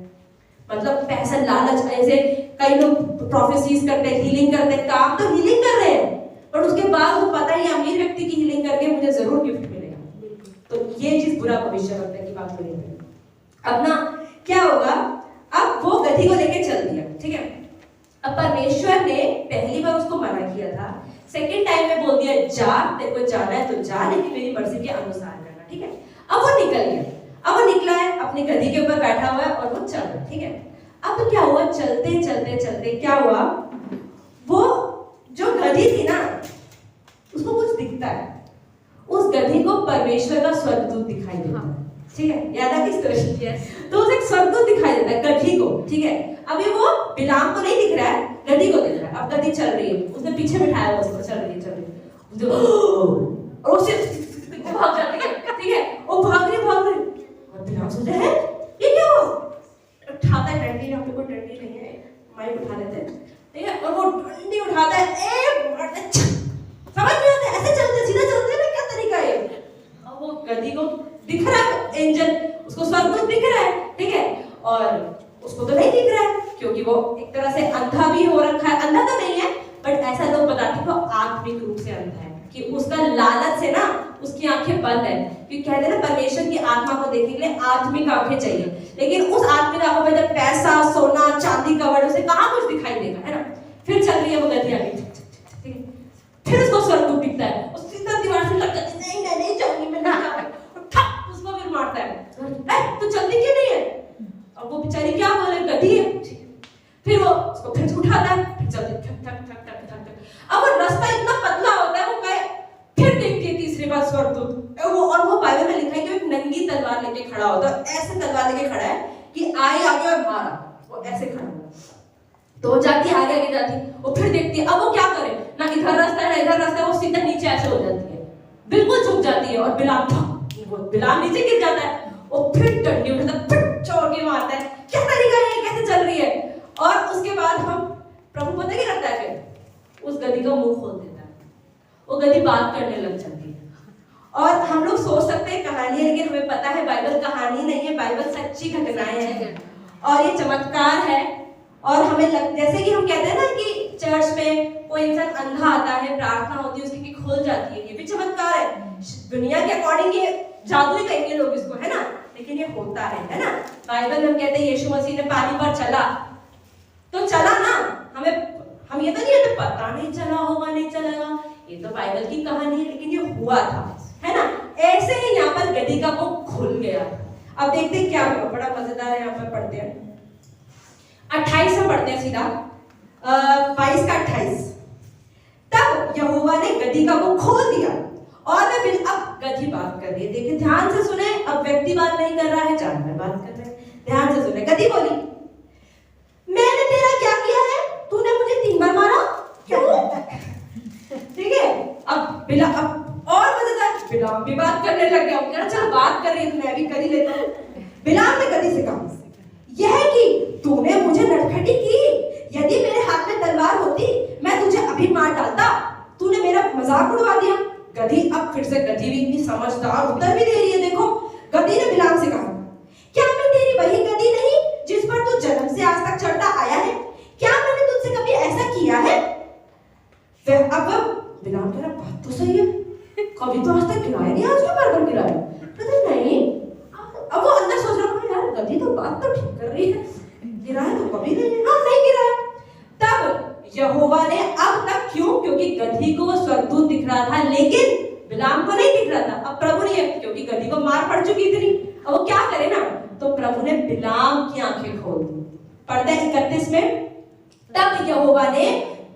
मतलब पैसा लालच। ऐसे कई लोग प्रोफेसीज करते हैं, हीलिंग करते हैं, काम तो हीलिंग कर रहे हैं, पर उसके बाद वो पता ही अमीर व्यक्ति की हीलिंग करके मुझे जरूर गिफ्ट मिलेगा। तो ये चीज बुरा भविष्यवक्ता की बात करेंगे। अब ना क्या होगा, अब वो गधी को लेके चल दिया। ठीक है, अब परमेश्वर ने पहली बार उसको मना किया था, सेकंड टाइम में बोल दिया जा, तेरे को जाना है तो जा, लेकिन मेरी मर्जी के अनुसार करना। ठीक है, अब वो निकल गया, अब वो निकला है, अपनी गधी के ऊपर बैठा हुआ है और वो चल रहा है। ठीक है, अब क्या हुआ, चलते चलते चलते क्या हुआ, वो जो गधी थी ना उसको कुछ दिखता है, उस गधी को परमेश्वर का स्वर्गदूत दिखाई देता है। ठीक है, याद आ किस तरह, तो उसे एक स्वर्गदूत दिखाई देता है गधी को। ठीक है, अभी वो बिलाम को नहीं दिख रहा है, गधी को दिख रहा है। अब गधी चल रही है, उसने पीछे बिठाया हुआ उसको, चल रही है और उसे भाग जाती है। ठीक है, वो भाग रही और बिलाम सोचता है ये क्या हो, उठाता है डंडी, यहाँ पे कोई डंडी नहीं है, माइक उठा लेते हैं। ठीक है, और वो डंडी उठाता है, समझ नहीं आता ऐसे चलते सीधा चलते ना, क्या तरीका है। और वो गधी को दिख रहा है एंजल, उसको स्वर्गदूत दिख रहा है। ठीक है, और उसको तो नहीं दिख रहा है क्योंकि वो एक तरह से अंधा भी हो रखा है। अंधा तो नहीं है, बट ऐसा लोग बताते हैं वो आत्मिक रूप से अंधा है, कि उसका लालच से ना उसकी आंखें बंद है, क्योंकि कहते हैं ना परमेश्वर की आत्मा को देखने के लिए आत्मिक आंखें चाहिए, लेकिन उस आत्मिक आंखों में जब पैसा, सोना, चांदी, कवड़, उसे कहाँ कुछ दिखाई देगा, है ना। फिर चल रही है वो गधी आगे, फिर उसको स्वर्गदूत दिखता है, वो सीधा दीवार से लग जाती है, नहीं नहीं जाऊंगी मैं, नहीं जाऊंगी, ठप उसको फिर मारता है, तू जल्दी क्यों नहीं है। अब वो बेचारी क्या बोले, गधी है। फिर वो उसको फिर उठाता है, फिर चलती ठक ठक ठक ठक ठक ठक। अब वो रास्ता इतना पतला होता है, वो कहे फिर देखती है तीसरी बार स्वर्गदूत वो, और वो बाइबल में लिखा है कि एक नंगी तलवार लेके खड़ा होता है, ऐसे तलवार लेके खड़ा है कि आए आगे और मारा, वो ऐसे खड़ा हुआ। तो वो जाती है आगे आगे जाती, वो फिर देखती है, अब वो क्या करे, ना इधर रास्ता है ना इधर रास्ता है, वो सीधा नीचे ऐसे हो जाती है, बिल्कुल झुक जाती है, और बिलाम नीचे गिर जाता है। वो फिर डंडी उठाता है, फिर चोर के मारता है, क्या तरीका है, कैसे चल रही है। और उसके बाद हम प्रभु पता क्या करता है, फिर उस गधी का मुंह खोल देता है, वो गधी बात करने लग जाती है। और हम लोग सोच सकते हैं कहानी है, लेकिन हमें पता है बाइबल कहानी नहीं है, बाइबल सच्ची घटनाएं हैं और ये चमत्कार है। और हमें जैसे कि हम कहते हैं ना कि चर्च में कोई इंसान अंधा आता है, प्रार्थना होती है, उसकी आंखें खुल जाती है, ये भी चमत्कार है। दुनिया के अकॉर्डिंग ये जादू ही कहेंगे लोग इसको, है ना, लेकिन ये होता है ना। बाइबल में हम कहते हैं यीशु मसीह ने पानी पर चला, तो चला ना, हम ये तो नहीं है पता नहीं चला होगा नहीं चलेगा, ये तो बाइबल की कहानी है, लेकिन ये हुआ था, है ना। ऐसे ही यहाँ पर गधी का मुंह खुल गया। अब देखते हैं क्या हुआ, बड़ा मजेदार है। यहाँ पर पढ़ते हैं 28 में पढ़ते हैं सीधा, 22 का 28। तब यहोवा ने गधी का मुंह खोल दिया और वे अब गधी बात कर रही है। देखिए ध्यान से सुने, अब व्यक्ति बात नहीं कर रहा है, जानवर बात कर रहे हैं। ध्यान से सुने, गधी बोली, मैंने तेरा क्या किया है, तूने मुझे 3 बार मारा, क्यों। ठीक है, अब और मजेदार, बिलाम भी बात करने लग गया। चल बात कर रही है, मैं भी कर ही लेता हूँ। बिलाम ने गधी से कहा, यह कि तूने मुझे नटखटी की, यदि मेरे हाथ में तलवार होती मैं तुझे अभी मार डालता, तूने मेरा मजाक उड़वा दिया। गधी अब फिर से, गधी भी इतनी समझदार उत्तर भी दे रही है। देखो गधी ने बिलाम से कहा, क्या मैं तेरी वही गधी नहीं जिस पर तू जन्म से आज तक चढ़ता आया है, क्या मैंने तुझसे कभी ऐसा किया है। अब बिलाम कह रहा, बात तो सही है, कभी तो आज तक गिराया नहीं, आज क्यों बार-बार गिराया। कहते नहीं, अब वो अंदर सोच रहा है, यार गधी तो बात तो ठीक कर रही है, गिराया तो कभी नहीं, हाँ नहीं गिराया। तब यहोवा ने अब तक क्यों, क्योंकि गधी को वो स्वर्गदूत दिख रहा था, लेकिन बिलाम को नहीं दिख रहा था। अब प्रभु ने, क्योंकि गधी को मार पड़ चुकी इतनी, अब वो क्या करे ना, तो प्रभु ने बिलाम की आंखें खोल दी। पढ़ते हैं 31 में, तब यहोवा ने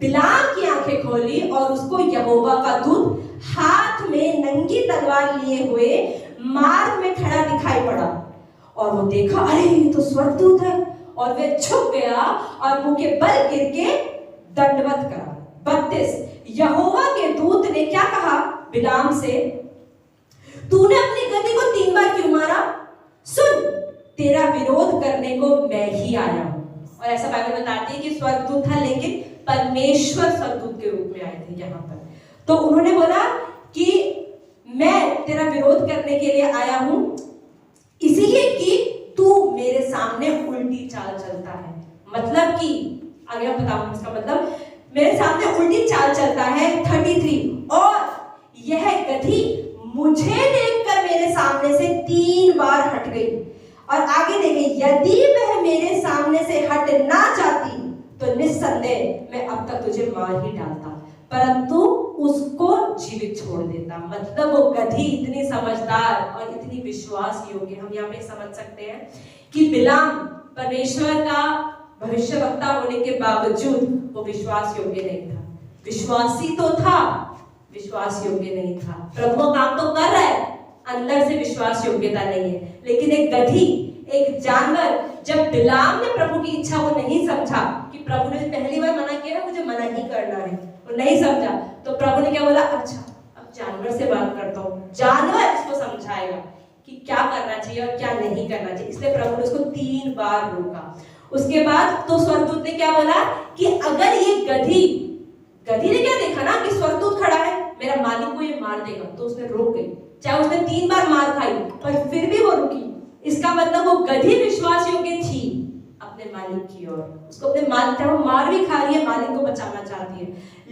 बिलाम की आंखें खोली और उसको यहोवा का दूत हाथ में नंगी तलवार लिए हुए मार्ग में खड़ा दिखाई पड़ा। और वो देखा, अरे ये तो स्वर्गदूत है, और वे झुक गया और मुंह के बल गिर के दंडवत करा। 32, यहोवा के दूत ने क्या कहा बिलाम से, तूने अपनी गधी को 3 बार क्यों मारा, सुन तेरा विरोध करने को मैं ही आया हूं। और ऐसा बाइबल बताती है कि स्वर्गदूत था, लेकिन परमेश्वर स्वर्गदूत के रूप में आए थे यहाँ पर। तो उन्होंने बोला कि मैं तेरा विरोध करने के लिए आया हूं, इसीलिए कि तू मेरे सामने उल्टी चाल चलता है। मतलब कि आगे मैं बताऊंगा इसका मतलब, मेरे सामने उल्टी चाल चलता है। 33, और यह गधी मुझे देखकर मेरे सामने से 3 बार हट गई। और आगे देखें, यदि वह मेरे सामने से हट ना जाती तो निस्संदेह मैं अब तक तुझे मार ही डालता, परंतु उसको जीवित छोड़ देता। मतलब वो गधी इतनी समझदार और इतनी विश्वास योग्य, हम यहाँ पे समझ सकते हैं कि बिलाम परमेश्वर का भविष्यवक्ता होने के बावजूद वो विश्वास योग्य नहीं था। विश्वासी तो था, विश्वास योग्य नहीं था। प्रभु काम तो कर रहा है, अंदर से विश्वास योग्यता नहीं है। लेकिन एक गधी, एक जानवर, जब बिलाम ने प्रभु की इच्छा को नहीं समझा, कि प्रभु ने पहली बार मना किया है, मुझे मना ही करना है, वो नहीं समझा, तो प्रभु ने क्या बोला, अच्छा अब जानवर से बात करता हूँ, जानवर इसको समझाएगा कि क्या करना चाहिए और क्या नहीं करना चाहिए। इसलिए प्रभु ने उसको 3 बार रोका। उसके बाद तो स्वर्गदूत ने क्या बोला कि अगर ये गधी ने क्या देखा ना कि स्वर्गदूत खड़ा है, मेरा मालिक को ये मार देगा, तो उसने रोक गई। चाहे उसने 3 बार मार खाई, पर फिर भी वो रुकी। इसका मतलब वो गधी विश्वास योग्य थी अपने मालिक की ओर। उसको अपने मालिक, वो मार भी खा रही है, मालिक को बचाना चाहती है,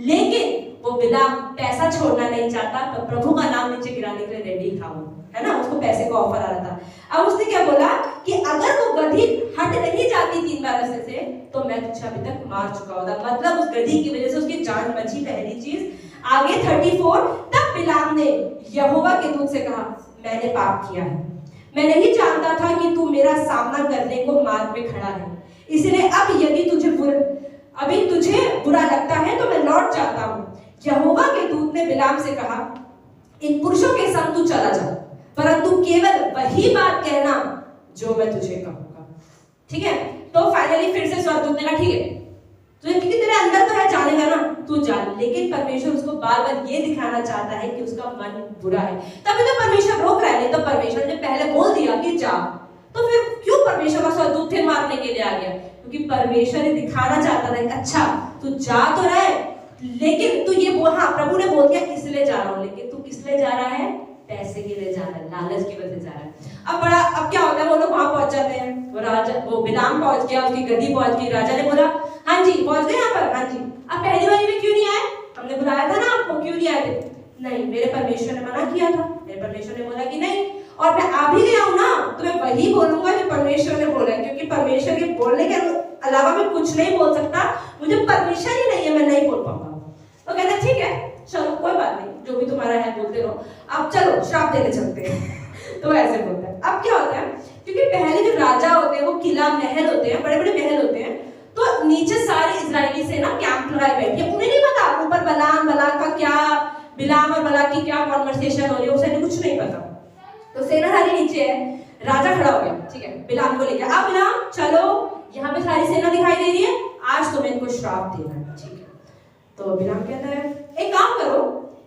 लेकिन वो बिलाम पैसा छोड़ना नहीं चाहता, तो प्रभु का नाम नीचे गिराने के लिए रेडी था वो, है ना, उसको पैसे का ऑफर आ रहा था। अब उसने क्या बोला कि अगर वो गधी हट नहीं जाती 3 बार रास्ते से तो मैं तुझे अभी तक मार चुका होता। मतलब उस गधी की वजह से उसकी जान बची, पहली चीज। आगे 34, तब बिलाम ने यहोवा के दूत से कहा, मैंने पाप किया है, मैं नहीं जानता था कि तू मेरा सामना करने को मार्ग में खड़ा है, इसलिए अब यदि तुझे बुरा लगता है तो मैं लौट जाता हूँ। यहोवा के दूत ने बिलाम से कहा, इन पुरुषों के संग तू चला जा, परंतु केवल वही बात कहना जो मैं तुझे कहूंगा। ठीक है, तो फाइनली फिर से स्वर्गदूत ने कहा, ठीक है तुझे, क्योंकि तेरे अंदर तो है जाने का ना, तू जा। लेकिन परमेश्वर उसको बार बार ये दिखाना चाहता है कि उसका मन बुरा है, तभी तो परमेश्वर रोक रहा है। नहीं तो परमेश्वर ने पहले बोल दिया कि जा, तो फिर क्यों परमेश्वर का स्वर्गदूत फिर मारने के लिए आ गया? क्योंकि परमेश्वर ने दिखाना चाहता था, अच्छा तू जा तो रहे, लेकिन तू ये बोल, हाँ प्रभु ने बोल दिया इसलिए जा रहा हूँ, लेकिन तू किस लिए जा रहा है? पैसे के लिए जा रहा है, लालच की वजह से जा रहा है। अब क्या होता है, वो लोग वहां पहुंच जाते हैं, वो बिलाम पहुंच गया, उसकी गद्दी पहुंच गई। राजा ने बोला, हाँ जी पहुंच गए यहाँ पर, हाँ जी। अब पहली बारी में क्यों नहीं आए? हमने बुलाया था ना आपको, क्यों नहीं आए थे? नहीं, मेरे परमेश्वर ने मना किया था, मेरे परमेश्वर ने बोला कि नहीं, और मैं आ भी गया हूँ ना, तो मैं वही बोलूंगा जो परमेश्वर ने बोला, क्योंकि परमेश्वर के बोलने के अलावा मैं कुछ नहीं बोल सकता, मुझे परमिशन ही नहीं है, मैं नहीं बोल पाऊंगा। तो कहते ठीक है चलो कोई बात नहीं, जो भी तुम्हारा है बोलते रहो, अब चलो श्राप देने चलते हैं। तो ऐसे बोलता है। अब क्या होता है, क्योंकि पहले जो राजा होते हैं वो किला महल होते हैं, बड़े बड़े महल होते हैं, तो नीचे सारे इजरायली से ना कैंप लगाए बैठे, उन्हें नहीं पता ऊपर बलाक का क्या, बिलाम और बलाक की क्या कॉन्वर्सेशन हो रही है, उसे कुछ नहीं पता। तो सेनाधारी नीचे है, राजा खड़ा हो गया, ठीक है, बिलाम को लेके, अब बिलाम चलो, यहाँ पे सारी सेना दिखाई दे रही है, आज तुम्हें इनको श्राप देना है, ठीक है। तो बिलाम कहता है, एक काम करो,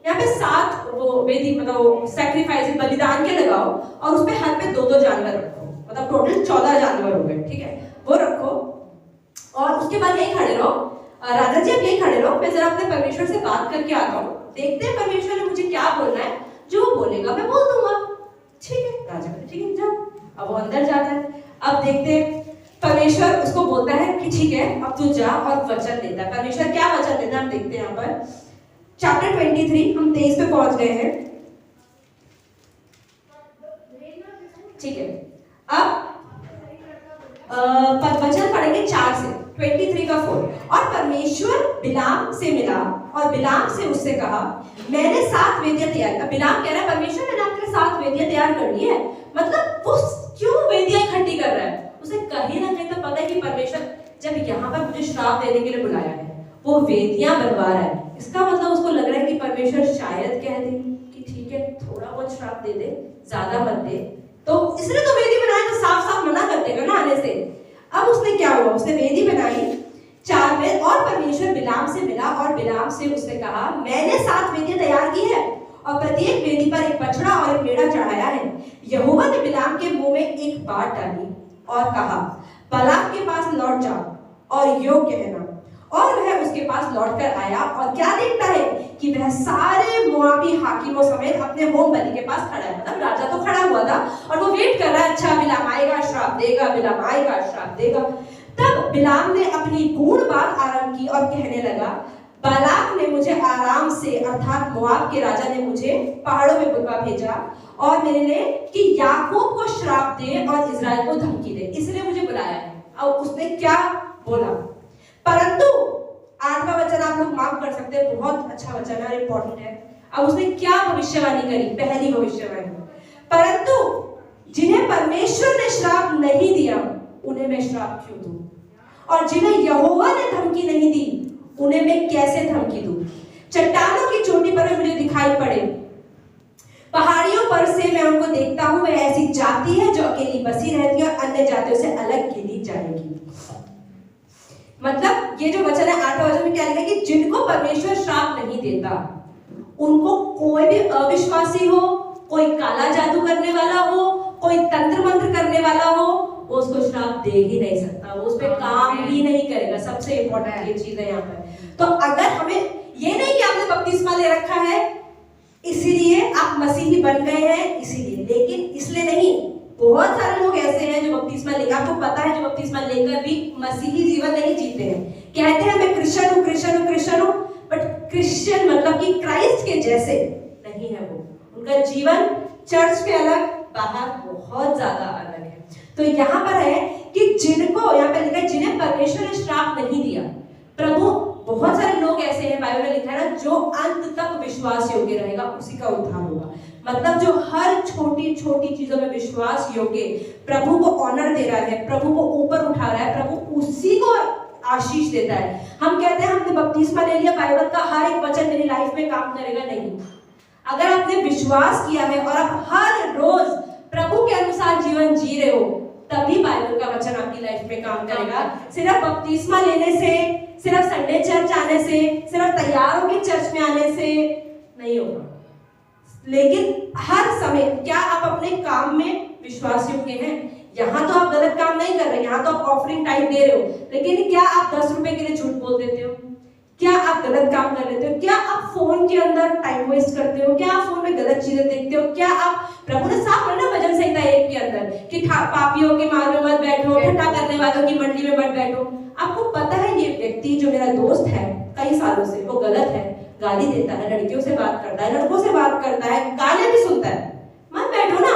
यहाँ पे 7 वो वेदी मतलब सैक्रिफाइस बलिदान के लगाओ, और उस पे हर पे 2-2 जानवर रखो, मतलब टोटल 14 जानवर हो गए, ठीक है, वो रखो, और उसके बाद यही खड़े रहो। राजा जी आप यही खड़े रहो, मैं जरा अपने परमेश्वर से बात करके आता हूँ, देखते हैं परमेश्वर ने मुझे क्या बोलना है, जो वो बोलेगा मैं बोल दूंगा। ठीक है, राजा कहते ठीक है जाओ। अब वो अंदर जाता है, अब देखते हैं परमेश्वर उसको बोलता है कि ठीक है अब तू जा, और वचन देता है। परमेश्वर क्या वचन देता है हम देखते हैं यहाँ पर, चैप्टर 23 हम 23 पे पहुंच गए हैं, ठीक है। अब वचन पढ़ेंगे 4 से 23 का 4। और परमेश्वर बिलाम से मिला और बिलाम से उससे कहा, मैंने 7 वेदियां तैयार। अब बिलाम कह रहा है परमेश्वर मैंने आपके 7 वेदियां तैयार कर ली है, मतलब वो क्यों वेदियां इकट्ठी कर रहा है? उसे कहीं ना कहीं तो पता है कि परमेश्वर जब यहाँ पर मुझे श्राप देने के लिए बुलाया है, वो वेदियां बनवा रहा है, इसका मतलब उसको लग रहा है कि परमेश्वर शायद कह दे कि ठीक है थोड़ा बहुत श्राप दे दे, ज्यादा मत दे, तो इसलिए तो वेदी बनाई, तो साफ साफ मना कर देगा ना आने से। अब उसने क्या हुआ, उसने वेदी बनाई 4 में, और परमेश्वर बिलाम से मिला और बिलाम से उसने कहा, मैंने 7 वेदियां तैयार की है और प्रत्येक वेदी पर एक बछड़ा और एक मेढ़ा चढ़ाया है। यहोवा ने बिलाम के मुंह में एक बात डाली और कहा, बालाक के पास लौट जाओ और यो कहना। और वह उसके पास लौटकर आया, और क्या देखता है कि वह सारे मोआबी हाकिमों समेत अपने होम बलि के पास खड़ा है। मतलब राजा तो खड़ा हुआ था और वो वेट कर रहा है, अच्छा बिलाम आएगा श्राप देगा, बिलाम आएगा श्राप देगा। तब बिलाम ने अपनी गूढ़ बात आरंभ की और कहने लगा, बालाक ने मुझे आराम से अर्थात मोआब के राजा ने मुझे पहाड़ों में बुलवा भेजा और मेरे लिए कि याकूब को श्राप दे और इजराइल को धमकी दे, इसलिए मुझे बुलाया है। अब उसने क्या बोला, परंतु 8वां वचन आप लोग मार्क कर सकते हैं, बहुत अच्छा वचन है, इंपॉर्टेंट है। अब उसने क्या भविष्यवाणी करी, पहली भविष्यवाणी, परंतु जिन्हें परमेश्वर ने श्राप नहीं दिया उन्हें मैं श्राप क्यों दूं, और जिन्हें यहोवा ने धमकी नहीं दी उन्हें मैं कैसे धमकी दूं। चट्टानों की चोटी पर मुझे दिखाई पड़े, पहाड़ियों पर से मैं उनको देखता हूं, वह ऐसी जाति है जो अकेली बसी रहती है और अन्य जातियों से अलग गिनी जाएगी। मतलब ये जो वचन है 8वां वचन में क्या लिखा है कि जिनको परमेश्वर श्राप नहीं देता, उनको कोई भी अविश्वासी हो, कोई काला जादू करने वाला हो, कोई तंत्र मंत्र करने वाला हो, वो उसको श्राप दे ही नहीं सकता, वो उस पर काम ही नहीं करेगा। सबसे इंपॉर्टेंट ये चीज है यहाँ पर। तो अगर हमें ये नहीं कि आपने बपतिस्मा ले रखा है इसीलिए आप मसीही बन गए हैं इसीलिए, लेकिन इसलिए नहीं, बहुत सारे लोग ऐसे हैं जो बपतिस्मा लेकर, आपको पता है जो बपतिस्मा लेकर भी मसीही जीवन नहीं जीते हैं, कहते हैं मैं क्रिश्चियन हूँ, बट क्रिश्चियन मतलब कि क्राइस्ट के जैसे नहीं है वो। उनका जीवन चर्च पे अलग, बाहर बहुत ज्यादा अलग है। तो यहाँ पर है कि जिनको, यहाँ पे लिखा है जिन्हें परमेश्वर ने श्राप नहीं दिया। प्रभु, बहुत सारे लोग ऐसे हैं, बाइबल में लिखा है ना, जो अंत तक विश्वास योग्य रहेगा उसी का उद्धार होगा। मतलब जो हर छोटी छोटी चीजों में विश्वास योग्य, प्रभु को ऑनर दे रहा है, प्रभु को ऊपर उठा रहा है, प्रभु उसी को आशीष देता है। हम कहते हैं हमने बपतिस्मा ले लिया, बाइबल का हर एक वचन मेरी लाइफ में काम करेगा, नहीं। अगर आपने विश्वास किया है और आप हर रोज प्रभु के अनुसार जीवन जी रहे हो, तभी बाइबल का वचन आपकी लाइफ में काम करेगा। सिर्फ बपतिस्मा लेने से, सिर्फ संडे चर्च आने से, सिर्फ तैयार होकर चर्च में आने से नहीं होगा। लेकिन हर समय क्या आप अपने काम में विश्वास योग्य हैं? यहाँ तो आप गलत काम नहीं कर रहे, यहाँ तो आप ऑफरिंग टाइप दे रहे हो, लेकिन क्या आप 10 रुपए के लिए झूठ बोल देते हो? क्या आप गलत काम कर लेते हो? क्या आप फोन के अंदर टाइम वेस्ट करते हो? क्या आप फोन में गलत चीजें देखते हो? क्या आप, प्रभु ने साफ बोला ना भजन संहिता 1 के अंदर कि पापियों के मार्ग में मत बैठो, ठट्ठा करने वालों की मंडली में मत बैठो। आपको पता है ये व्यक्ति जो मेरा दोस्त है कई सालों से, वो गलत है, गाली देता है, लड़कियों से बात करता है, लड़कों से बात करता है, गालियां भी सुनता है, मत बैठो ना,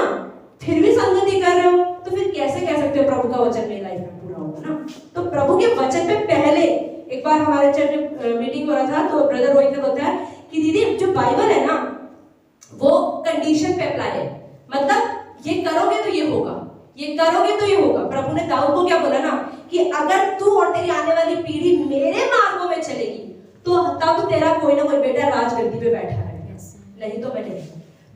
फिर भी संगति कर रहे हो, तो फिर कैसे कह सकते हो प्रभु का वचन मेरी लाइफ में पूरा होगा ना? तो प्रभु के वचन पे पहले, एक बार हमारे चर्च में मीटिंग हो रहा था, तो ब्रदर रोहित ने बताया कि दीदी जो बाइबल है ना वो कंडीशन पे अप्लाई है, मतलब ये करोगे तो ये होगा, ये करोगे तो ये होगा। प्रभु ने दाऊद को क्या बोला ना कि अगर तू और तेरी आने वाली पीढ़ी मेरे मार्गों में चलेगी तो तब तेरा कोई ना कोई बेटा राजगद्दी पे बैठा रहेगा, नहीं तो मैं नहीं।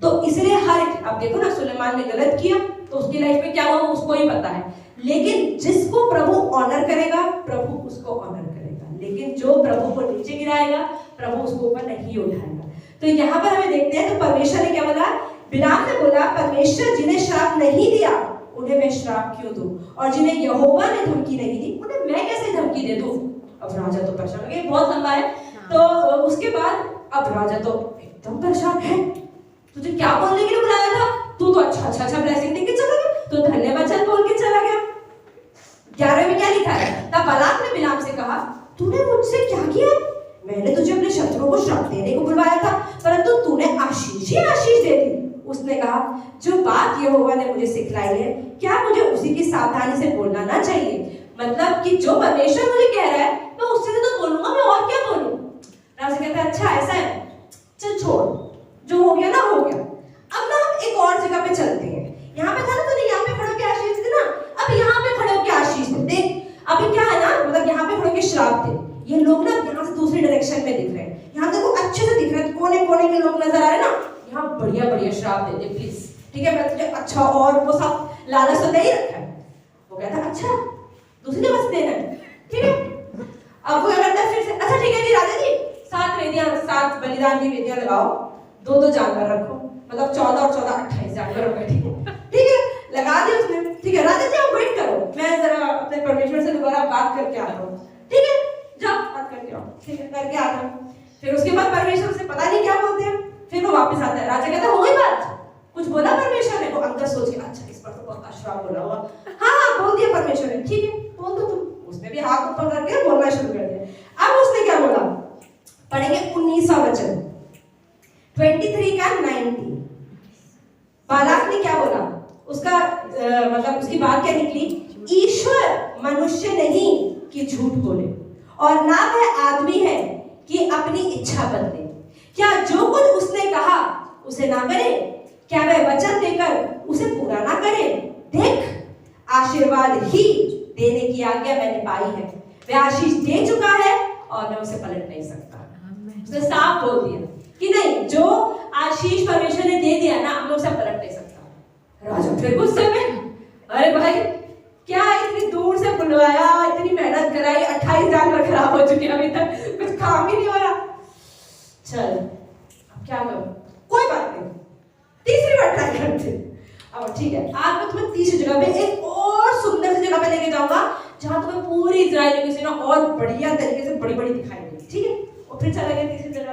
तो इसलिए हर, आप देखो ना सुलेमान ने गलत किया तो उसकी लाइफ में क्या हुआ उसको ही पता है, लेकिन जिसको प्रभु ऑनर करेगा प्रभु उसको ऑनर करेगा, लेकिन जो प्रभु को नीचे गिराएगा प्रभु उसको ऊपर नहीं उठाएगा। तो यहाँ पर हमें देखते हैं, तो परमेश्वर ने क्या बोला, बिलाम ने बोला परमेश्वर जिन्हें श्राप नहीं दिया उन्हें मैं श्राप क्यों दूं, और जिन्हें यहोवा ने धमकी नहीं दी उन्हें मैं कैसे धमकी दे दूं। अब राजा तो परेशान हो गया, बहुत लंबा है। तो उसके बाद अब राजा तो एकदम परेशान है, तुझे क्या बोलने के लिए बुलाया था, तू तो अच्छा ब्लेसिंग देके चला गया, तो धन्यवाद चल बोल के चला गया। 11 में क्या लिखा है, तब बालाक ने बिलाम से कहा तूने मुझसे क्या किया, मैंने तुझे अपने शत्रुओं को श्राप देने को बुलवाया था, परंतु तूने आशीष ही आशीष दे दी। उसने कहा जो बात यहोवा ने मुझे सिखलाई है क्या मुझे उसी की सावधानी से बोलना ना चाहिए। मतलब कि जो परमेश्वर मुझे कह रहा है मैं उससे तो बोलूंगा, मैं और क्या बोलूं। राजा कहता है अच्छा ऐसा है, चल छोड़, जो हो गया ना हो गया, अब ना हम एक और जगह पे चलते हैं। यहाँ पे था ना तूने यहाँ पे खड़े होकर आशीष दे ना, अब यहाँ पे खड़े होकर आशीष दे। देख अभी क्या है ना, मतलब यहाँ पे खड़े होकर श्राप दे। ये लोग ना यहाँ से दूसरी डायरेक्शन में दिख रहे हैं, यहाँ देखो अच्छे से दिख रहे हैं, कोने कोने के लोग नजर आ रहे हैं ना, यहाँ बढ़िया श्राप दे दे प्लीज, ठीक है, मैं तुझे अच्छा, और वो सब लालच तो नहीं रखा है। वो कहता अच्छा दूसरी जगह से देना है, ठीक है। अब वो कहता है फिर से अच्छा ठीक है जी राजा जी 7 वेदियां, 7 बलिदान की वेदियां लगाओ, 2 जानवर रखो, मतलब 14 और 14 28 जानवर हो गए, ठीक है लगा दिया उसने। ठीक है राजा जी आप वेट करो, मैं जरा अपने परमेश्वर से दोबारा बात करके आता हूँ, ठीक है जाओ बात करके आओ, ठीक है करके आता हूँ। फिर उसके बाद परमेश्वर से पता नहीं क्या बोलते हैं, फिर वो वापस आता है। राजा कहता है हो गई बात, कुछ बोला परमेश्वर ने? वो अंदर सोच के अच्छा इस पर तो बहुत श्राप बोला हुआ, हाँ बोल दिया परमेश्वर ने, ठीक है बोल दो तुम। उसने भी हाथ ऊपर करके बोलना शुरू कर दिया। अब उसने क्या बोला, पढ़ेंगे 19वां वचन 23 का 90। बालाक ने क्या बोला, उसका मतलब उसकी बात क्या निकली, ईश्वर मनुष्य नहीं कि झूठ बोले और ना वह आदमी है कि अपनी इच्छा बदले। क्या जो कुछ उसने कहा उसे ना करे, क्या वह वचन देकर उसे पूरा ना करे। देख आशीर्वाद ही देने की आज्ञा मैंने पाई है, वह आशीष दे चुका है और मैं उसे पलट नहीं सकता। उसने साफ बोल दिया कि नहीं, जो आशीष परमेश्वर ने दे दिया ना मैं उसे पलट नहीं सकता। राजा फिर गुस्से में, अरे भाई क्या इतनी दूर से बुलवाया, इतनी मेहनत कराई, 28 जानवर खराब हो चुके, अभी तक कुछ काम ही नहीं हो रहा, चल अब क्या करूं, कोई बात नहीं तीसरी बार ट्राई करते। अब ठीक है आज मैं तुम्हें तीसरी जगह पे एक और सुंदर सी जगह पे लेके जाऊंगा जहां तुम्हें पूरी इजराइल की सीना और बढ़िया तरीके से बड़ी बड़ी दिखाई देगी, ठीक है। और फिर चला गया तीसरी जगह।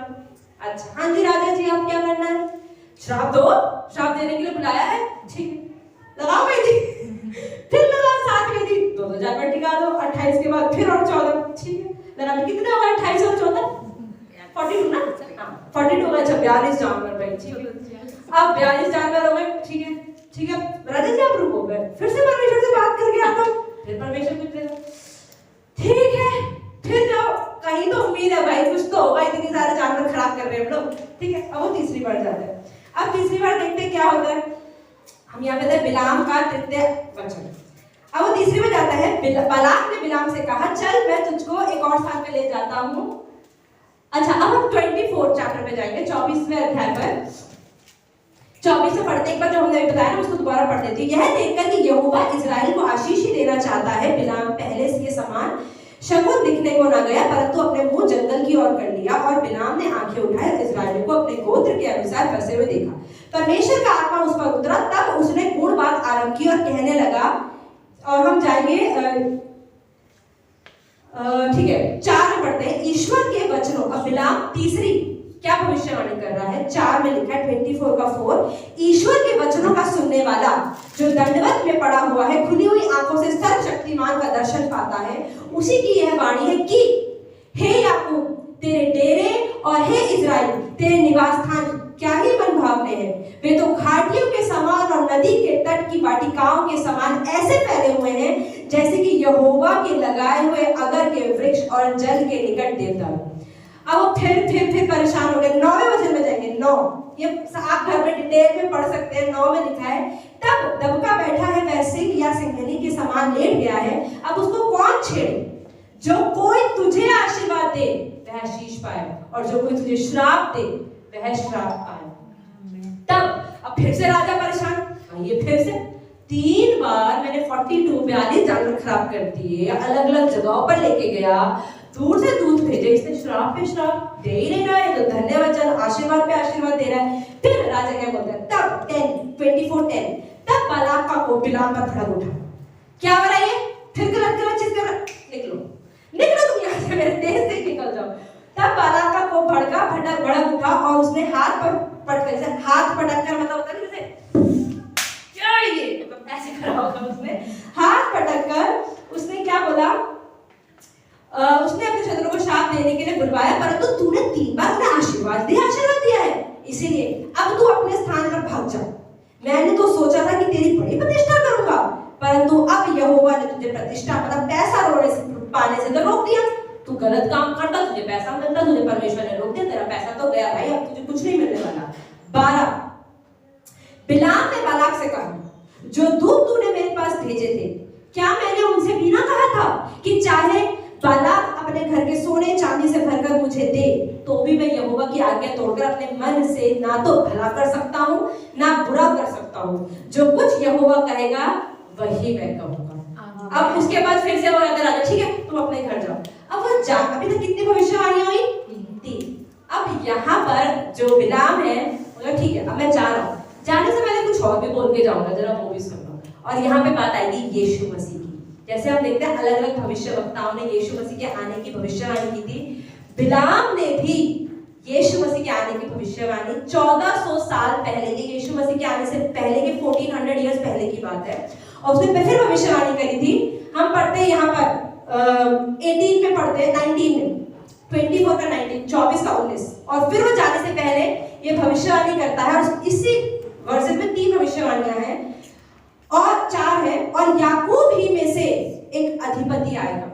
अच्छा हाँ जी राजा जी आप क्या करना है, श्राप दो, श्राप देने के लिए बुलाया है, ठीक है लगाओ वेदी, फिर लगाओ 7 वेदी, 2 जानवर टिका दो, 28 के बाद फिर और 14, ठीक है लगा कितने होगा 28 और 14 42 ना, हाँ 42 का, अच्छा 42 जानवर भाई, ठीक है। अब 42 जानवर हो गए, ठीक है ठीक है। राजा जी आप रुको गए, फिर से परमेश्वर से बात करके आता हूँ। फिर परमेश्वर कुछ देगा, ठीक है फिर जाओ, कहीं तो उम्मीद है भाई, कुछ तो होगा, इतनी सारे जानवर खराब कर रहे हैं हम लोग, ठीक है। अब वो तीसरी बार जाता है। अब तीसरी बार देखते क्या होता है, हम यहाँ पे बिलाम का तृतीय वचन। अब वो तीसरी बार जाता है, बालाक ने बिलाम से कहा चल मैं तुझको एक और स्थान पे ले जाता हूँ। अच्छा अब हम 24 चैप्टर पे जाएंगे, 24वें अध्याय पर। 24 से पढ़ते एक बार जो हमने बताया ना उसको दोबारा पढ़ देती हूँ। यह देखकर कि यहोवा इजराइल को आशीष ही देना चाहता है, बिलाम पहले के समान शकुन दिखने को न गया, परंतु अपने मुंह जंगल की ओर कर लिया। और बिलाम ने आंखें उठाए, इजराइल को अपने गोत्र के अनुसार फंसे हुए देखा। परमेश्वर का आत्मा उस पर उतरा, तब उसने गुण बात आरंभ की और कहने लगा। और हम जाएंगे ठीक है 4 में पढ़ते हैं, ईश्वर के वचनों का। बिलाम तीसरी क्या भविष्यवाणी कर रहा है, 4 में लिखा है 24 का 4, ईश्वर के वचनों का सुनने वाला जो दंडवत में पड़ा हुआ है, खुली हुई आंखों से सर्वशक्तिमान का दर्शन पाता है, उसी की यह वाणी है कि हे याकूब तेरे डेरे और हे इजराइल तेरे निवास स्थान क्या ही मनभावने हैं। वे तो घाटियों के समान और नदी के तट की वाटिकाओं के समान ऐसे फैले हुए हैं जैसे कि यहोवा के लगाए हुए अगर के वृक्ष और जल के निकट देवदार। अब वो फिर परेशान हो गए। 9वें वचन में जाएंगे, 9 ये आप घर में डिटेल में पढ़ सकते हैं। 9 में लिखा है, तब दबका बैठा है वह सिंह या सिंहनी के समान लेट गया है, अब उसको कौन छेड़े। जो कोई तुझे आशीर्वाद दे वह आशीष पाए, और जो कोई तुझे श्राप दे वह श्राप पाए। तब अब फिर से राजा परेशान, ये फिर से 3 बार मैंने 42 जानवर खराब कर दिए, अलग अलग जगहों पर लेके गया, दूर से दूध भेजे, इसने श्राप पे श्राप दे ही नहीं रहा है, तो धन्य वचन आशीर्वाद पे आशीर्वाद दे रहा है। फिर राजा क्या बोलता है, तब 24:10 तब बालाक का कोप बिलाम पर भड़क उठा। क्या हो रहा है, फिर गलत चीज कर रहा, निकलो तुम यहाँ से, मेरे देश से निकल जाओ। तब बालाक का कोप भड़क उठा और उसने हाथ पर पटक, हाथ पटक कर मतलब होता है जैसे क्या ये ऐसे खड़ा होगा, उसने हाथ पटक कर उसने क्या बोला, उसने अपने शत्रु को शाप देने के लिए बुलवाया, परंतु तूने 3 बार उन्हें आशीर्वाद दिया है, इसीलिए अब तू अपने स्थान पर भाग जा। मैंने तो सोचा था कि तेरी बड़ी प्रतिष्ठा करूंगा, परंतु अब यहोवा ने तुझे प्रतिष्ठा मतलब पैसा पाने से तो रोक दिया। तू गलत काम करता, तुझे पैसा मिलता, तुझे परमेश्वर ने रोक दिया, तेरा पैसा तो गया भाई, अब तुझे कुछ नहीं मिलने वाला। 12 बिलाम ने बालाक से कहा, जो दूत तूने मेरे पास भेजे थे, क्या मैंने उनसे भी ना कहा था कि चाहे बालाक अपने घर के सोने चांदी से भरकर मुझे दे, तो भी मैं यहोवा की आज्ञा तोड़कर अपने मन से ना तो भला कर सकता हूँ ना बुरा कर सकता हूँ। जो कुछ यहोवा कहेगा वही मैं कहूँगा। अब उसके बाद फिर से वो कहता राजा, ठीक है तुम अपने घर जाओ। अब वो जा, अभी तक कितनी भविष्यवाणी हुई, 3। अब यहाँ पर जो बिलाम है बोला ठीक है अब मैं जा रहा हूँ, जाने से पहले कुछ और भी बोल के जाऊंगा, जरा वो भी सुनना। और यहाँ पे बात आएगी यीशु मसीह की। जैसे हम देखते हैं अलग अलग भविष्यवक्ताओं ने यीशु मसीह के आने की भविष्यवाणी की थी, बिलाम ने भी यीशु मसीह के आने की भविष्यवाणी 1400 साल पहले के, यीशु मसीह के आने से पहले के 1400 ईयर्स पहले की बात है, और उसने फिर भविष्यवाणी करी थी। हम पढ़ते हैं यहाँ पर 18 में पढ़ते हैं, 19 में 24 का 19, 24 का 19, और फिर वो जाने से पहले ये भविष्यवाणी करता है। और इसी वर्ष में 3 भविष्यवाणियां हैं और 4 है, और याकूब ही में से एक अधिपति आएगा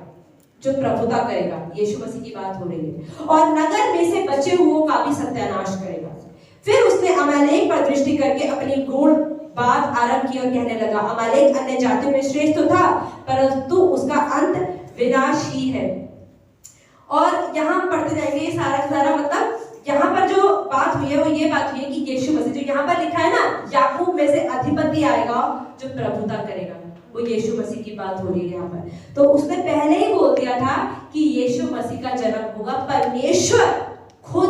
जो प्रभुता करेगा, यीशु मसीह की बात हो रही है, और नगर में से बचे हुओं का भी सत्यानाश करेगा। फिर उसने अमालेक पर दृष्टि करके अपनी गूढ़ बात आरंभ की और कहने लगा, अमालेक अन्य जातियों में श्रेष्ठ तो था, परंतु उसका अंत विनाश ही है। और यहाँ पढ़ते जाएंगे ये सारा मतलब यहाँ पर जो बात हुई है वो ये बात हुई है कि यीशु मसीह, जो यहाँ पर लिखा है ना, याकूब में से अधिपति आएगा जो प्रभुता करेगा, वो यीशु मसीह की बात हो रही है यहाँ पर। तो उसने पहले ही बोल दिया था कि यीशु मसीह का जन्म होगा, परमेश्वर खुद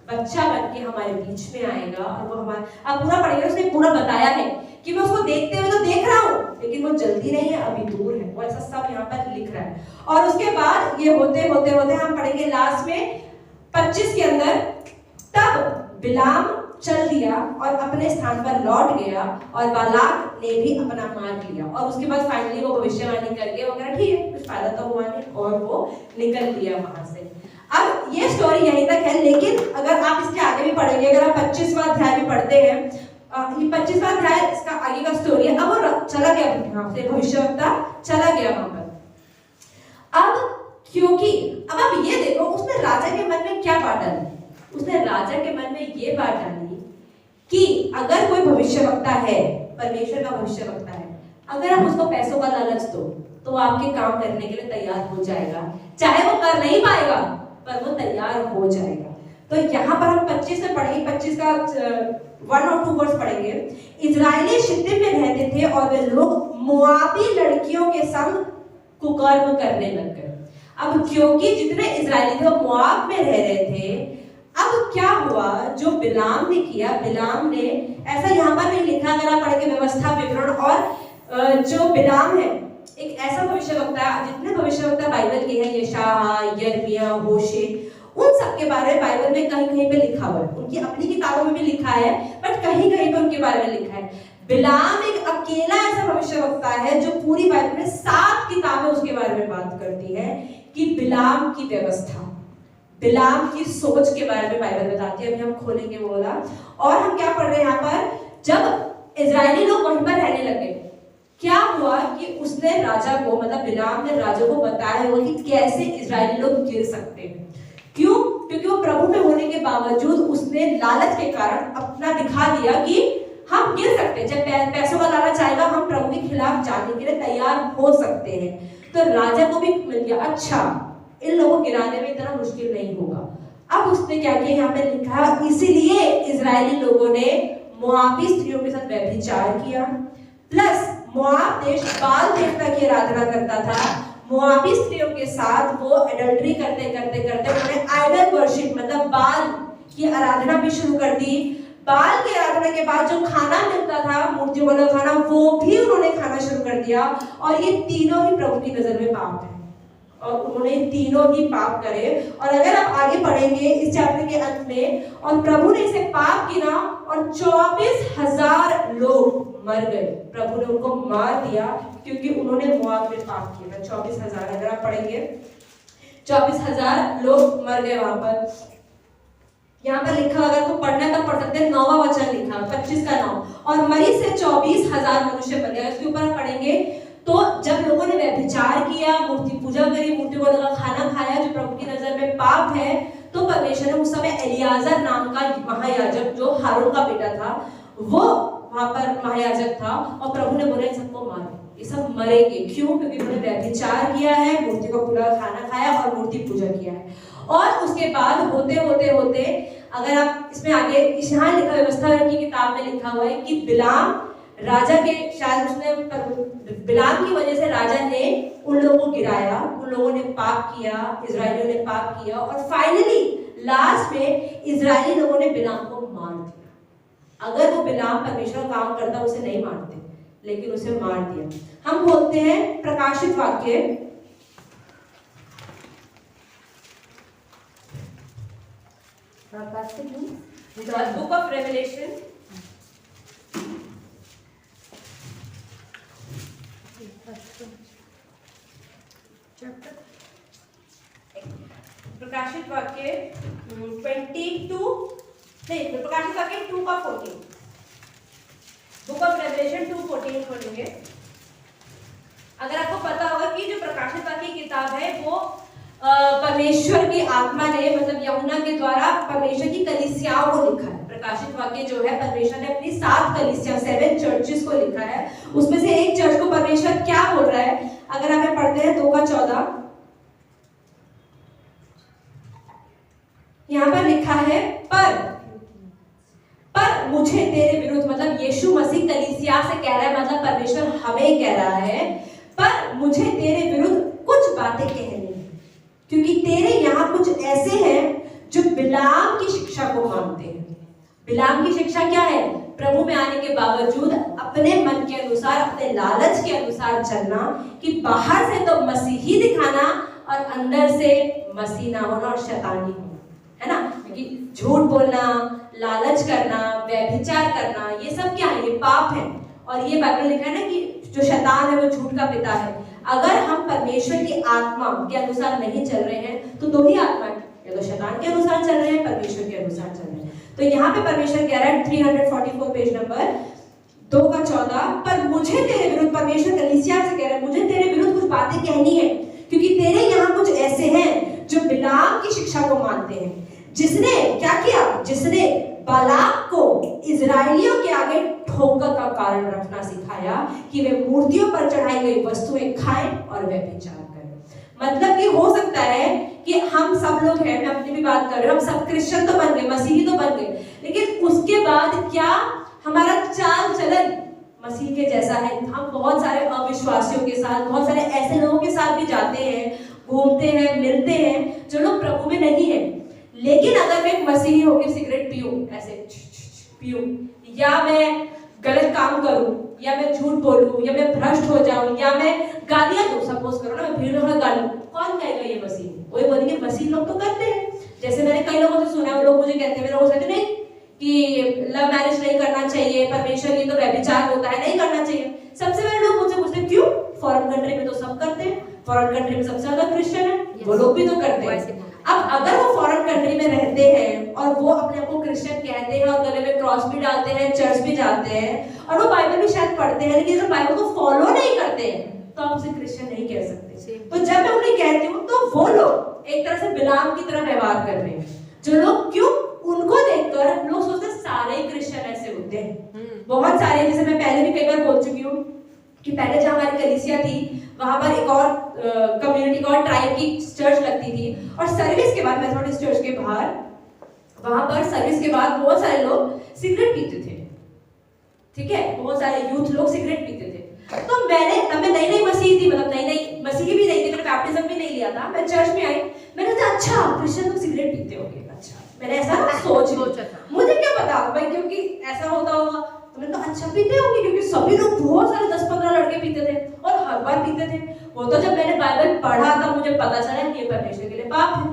बच्चा बन के हमारे बीच में आएगा, और वो हमारे, अब पूरा पढ़ेगा, उसने पूरा बताया है कि मैं उसको देखते हुए तो देख रहा हूँ, लेकिन वो जल्दी नहीं है, अभी दूर है, वो ऐसा सब यहाँ पर लिख रहा है। और उसके बाद ये होते होते होते हम पढ़ेंगे लास्ट में 25 के अंदर, तब बिलाम चल दिया और अपने स्थान पर लौट गया, और बालाक ने भी अपना मार्ग लिया। और उसके बाद फाइनली वो भविष्यवाणी करके वगैरह ठीक है, कुछ फायदा तो हुआ नहीं, और वो निकल लिया वहां से। अब ये स्टोरी यहीं तक है, लेकिन अगर आप इसके आगे भी पढ़ेंगे, अगर आप 25वां अध्याय भी पढ़ते हैं, ये 25वां अध्याय इसका आगे का स्टोरी है। अब वो चला गया वहां से, भविष्यवक्ता चला गया वहां पर। अब क्योंकि अब आप ये देखो, उसने राजा के मन में क्या बात डाली? उसने राजा के मन में ये बात डाली कि अगर कोई भविष्यवक्ता है, परमेश्वर का भविष्यवक्ता है, अगर आप उसको पैसों का लालच दो तो वो आपके काम करने के लिए तैयार हो जाएगा। चाहे वो कर नहीं पाएगा पर वो तैयार हो जाएगा। तो यहाँ पर हम 25 में पढ़ेंगे, 25 का 1 और 2 वर्स पढ़ेंगे। इजरायली शित्तीम में रहते थे और वे लोग मोआबी लड़कियों के संग कुकर्म करने लग गए। अब क्योंकि जितने इजरायली थे वो मोआब में रह रहे थे, अब क्या हुआ, जो बिलाम ने किया, बिलाम ने, ऐसा यहाँ पर नहीं लिखा, अगर आप पढ़ेंगे व्यवस्था विवरण, और जो बिलाम है एक ऐसा भविष्यवक्ता, जितने भविष्यवक्ता बाइबल के हैं, यशायाह, यिर्मयाह, होशे, उन सब के बारे में बाइबल में कहीं कहीं पे लिखा हुआ है। उनकी अपनी किताबों में भी लिखा है, बट कहीं कहीं पे उनके बारे में लिखा है। बिलाम एक अकेला ऐसा भविष्यवक्ता है जो पूरी बाइबल में 7 किताबें उसके बारे में बात करती है कि बिलाम की व्यवस्था, बिलाम की सोच के बारे में बाइबल बताती है। अभी हम खोलेंगे वो वाला। और हम क्या पढ़ रहे हैं यहाँ पर, जब इजरायली लोग वहीं पर रहने लगे, क्या हुआ कि उसने राजा को, मतलब बिलाम ने राजा को बताया हुआ कि कैसे इजरायली लोग गिर सकते हैं। क्यों? क्योंकि वो प्रभु में होने के बावजूद उसने लालच के कारण अपना दिखा दिया कि हम गिर सकते हैं। जब पैसों का लालच आएगा, हम प्रभु के खिलाफ जाने के लिए तैयार हो सकते हैं। तो राजा को भी मिल गया, अच्छा इन लोगों को गिराने में इतना मुश्किल नहीं होगा। अब उसने क्या किया, यहाँ पे लिखा, इसीलिए इजरायली लोगों ने मोआबी स्त्रियों के साथ व्यभिचार किया, प्लस मोआब देश बाल देवता की आराधना करता था। मोआबी स्त्रियों के साथ वो एडल्ट्री करते करते करते उन्होंने आइडल वर्शिप, मतलब बाल की आराधना भी शुरू कर दी। बाल की आराधना के बाद जो खाना मिलता था, मूर्तियों वाला खाना, वो भी उन्होंने खाना शुरू कर दिया। और ये तीनों ही प्रभु की नजर में पाप है, और उन्होंने तीनों ही पाप करे। और अगर आप आगे पढ़ेंगे इस चैप्टर के अंत में, और प्रभु ने इसे पाप गिना और 24,000 लोग मर गए। प्रभु ने उनको मार दिया क्योंकि उन्होंने मोआब में पाप किया। 24,000, अगर आप पढ़ेंगे 24,000 लोग मर गए वहां पर। यहाँ पर लिखा, अगर आपको पढ़ना है तो पढ़ सकते हैं, 9वां वचन लिखा, 25 का 9, और मरी से 24,000 मनुष्य मर गए। इसके ऊपर पढ़ेंगे तो जब लोगों ने व्यभिचार किया, मूर्ति पूजा करी, मूर्तियों का खाना खाया, जो प्रभु की नजर में पाप है, तो परमेश्वर ने उस समय एलियाजर नाम का महायाजक, जो हारून का बेटा था, वो वहां पर महायाजक था, और प्रभु ने बोला इन सबको मारो, ये सब मरेंगे। क्यों? क्योंकि उन्होंने व्यभिचार किया है, मूर्ति को पूरा खाना खाया और मूर्ति पूजा किया है। और उसके बाद होते होते होते, अगर आप इसमें आगे, यहाँ लिखा, व्यवस्था की किताब में लिखा हुआ है कि बिलाम राजा के, शायद उसने, बिलाम की वजह से राजा ने उन लोगों को गिराया, उन लोगों ने पाप किया, इजरायलियों ने पाप किया, और फाइनली लास्ट में इजरायली लोगों ने बिलाम को मार दिया। अगर वो बिलाम परमेश्वर का काम करता, उसे नहीं मारते, लेकिन उसे मार दिया। हम बोलते हैं प्रकाशित वाक्य, बुक ऑफ रेवलेशन, प्रकाशित वाक्य 22, नहीं, प्रकाशित वाक्य 2 का 14, बुक ऑफ रेवलेशन 2:14 खोलेंगे। अगर आपको पता होगा कि जो प्रकाशित वाक्य की किताब है वो परमेश्वर की आत्मा ने, मतलब यूहन्ना के द्वारा परमेश्वर की कलीसियाओं को लिखा है। प्रकाशित वाक्य जो है, परमेश्वर ने अपनी 7 कलीसिया, 7 चर्चेस को लिखा है। उसमें से एक चर्च को परमेश्वर क्या बोल रहा है, अगर आप पढ़ते हैं 2 का 14, यहाँ पर लिखा है, पर मुझे तेरे विरुद्ध, मतलब यीशु मसीह कलीसिया से कह रहा है, मतलब परमेश्वर हमें कह रहा है, पर मुझे तेरे विरुद्ध कुछ बातें कहनी है, क्योंकि तेरे यहाँ कुछ ऐसे हैं जो बिलाम की शिक्षा को मानते हैं। बिलाम की शिक्षा क्या है? प्रभु में आने के बावजूद अपने मन के अनुसार, अपने लालच के अनुसार चलना, कि बाहर से तो मसीही दिखाना और अंदर से मसीह ना होना और शैतानी होना, है ना? क्योंकि झूठ बोलना, लालच करना, व्यभिचार करना, ये सब क्या है? ये पाप है। और ये बाइबल लिखा है ना कि जो शैतान है वो झूठ का पिता है। अगर हम परमेश्वर की आत्मा के अनुसार नहीं चल रहे हैं तो 2 ही आत्मा है, या तो तो शैतान के अनुसार चल रहे हैं, परमेश्वर के अनुसार चल रहे हैं। तो यहाँ पे परमेश्वर कह रहा है 344 पेज नंबर 2 का 14, पर मुझे तेरे विरुद्ध, परमेश्वर कलीसिया से कह रहा है, मुझे तेरे विरुद्ध कुछ बातें कहनी है, क्योंकि तेरे यहाँ कुछ ऐसे हैं जो बिलाम की शिक्षा को मानते हैं, जिसने क्या किया, जिसने बालाक को इजराइलियों के आगे ठोकर का कारण रखना सिखाया कि वे मूर्तियों पर चढ़ाई गई वस्तुएं खाएं और व्यभिचार करें। मतलब कि हो सकता है कि हम सब लोग हैं, मैं अपनी भी बात कर रही हूँ, हम सब क्रिश्चियन तो बन गए, मसीही तो बन गए, लेकिन उसके बाद क्या हमारा चाल चलन मसीह के जैसा है? हम बहुत सारे अविश्वासियों के साथ, बहुत सारे ऐसे लोगों के साथ भी जाते हैं, घूमते हैं, मिलते हैं जो लोग प्रभु में नहीं है। लेकिन अगर मैं एक मसीही होकर सिगरेट पीऊं, ऐसे पीऊं, या मैं गलत काम करूं, या मैं झूठ बोलूं, या मैं भ्रष्ट हो जाऊं, या मैं गालियां दूं, सपोज करो ना मैं भीड़ में गाली, कौन कहेगा ये मसीह? वही बोलेंगे मसीह लोग तो करते हैं। जैसे मैंने कई लोगों से सुना है, वो लोग मुझे कहते हैं, मेरे लोगों से नहीं कि लव मैरिज नहीं करना चाहिए, परमेश्वर ये तो व्यभिचार होता है, नहीं करना चाहिए। सबसे पहले लोग मुझसे पूछते क्यों? फॉरेन कंट्री में तो सब करते हैं, फॉरेन कंट्री में सबसे ज्यादा क्रिश्चियन है, वो लोग भी तो करते हैं। अब अगर वो फॉरेन कंट्री में रहते हैं और वो अपने आप को क्रिश्चियन कहते हैं और गले में क्रॉस भी डालते हैं, चर्च भी जाते हैं, और वो बाइबल भी शायद पढ़ते हैं, लेकिन अगर बाइबल को फॉलो नहीं करते हैं तो आप उसे क्रिश्चियन नहीं कह सकते। तो जब मैं उन्हें कहती हूँ तो वो लोग एक तरह से बिलाम की तरह व्यवहार कर रहे हैं, जो लोग, क्यों, उनको देखकर लोग सोचते हैं सारे ही क्रिश्चियन ऐसे होते हैं। बहुत सारे, जैसे मैं पहले भी कई बार बोल चुकी हूँ कि पहले जहाँ हमारी कलीसिया थी वहां पर एक और कम्युनिटी का और ट्राइब की चर्च लगती थी, और सर्विस के बाद मेथोडिस्ट चर्च के बाहर, वहां पर सर्विस के बाद बहुत सारे लोग सिगरेट पीते थे, ठीक है, बहुत सारे यूथ लोग सिगरेट पीते थे। तो तब मैं नई नई मसीह थी, मतलब नई मसीही भी नहीं थी, मैंने बैप्टिज्म भी नहीं लिया था, मैं चर्च में आई, मैंने कहा अच्छा क्रिश्चियन लोग सिगरेट पीते होंगे, अच्छा, मैंने ऐसा सोचा था, मुझे क्या पता भाई, क्योंकि ऐसा होता होगा, तो मैंने कहा अच्छा पीते होंगे, क्योंकि सभी लोग, बहुत सारे 10-15 लड़के पीते थे और हर बार पीते थे। वो तो जब मैंने बाइबल पढ़ा था मुझे पता चला कि ये परमेश्वर के लिए पाप है।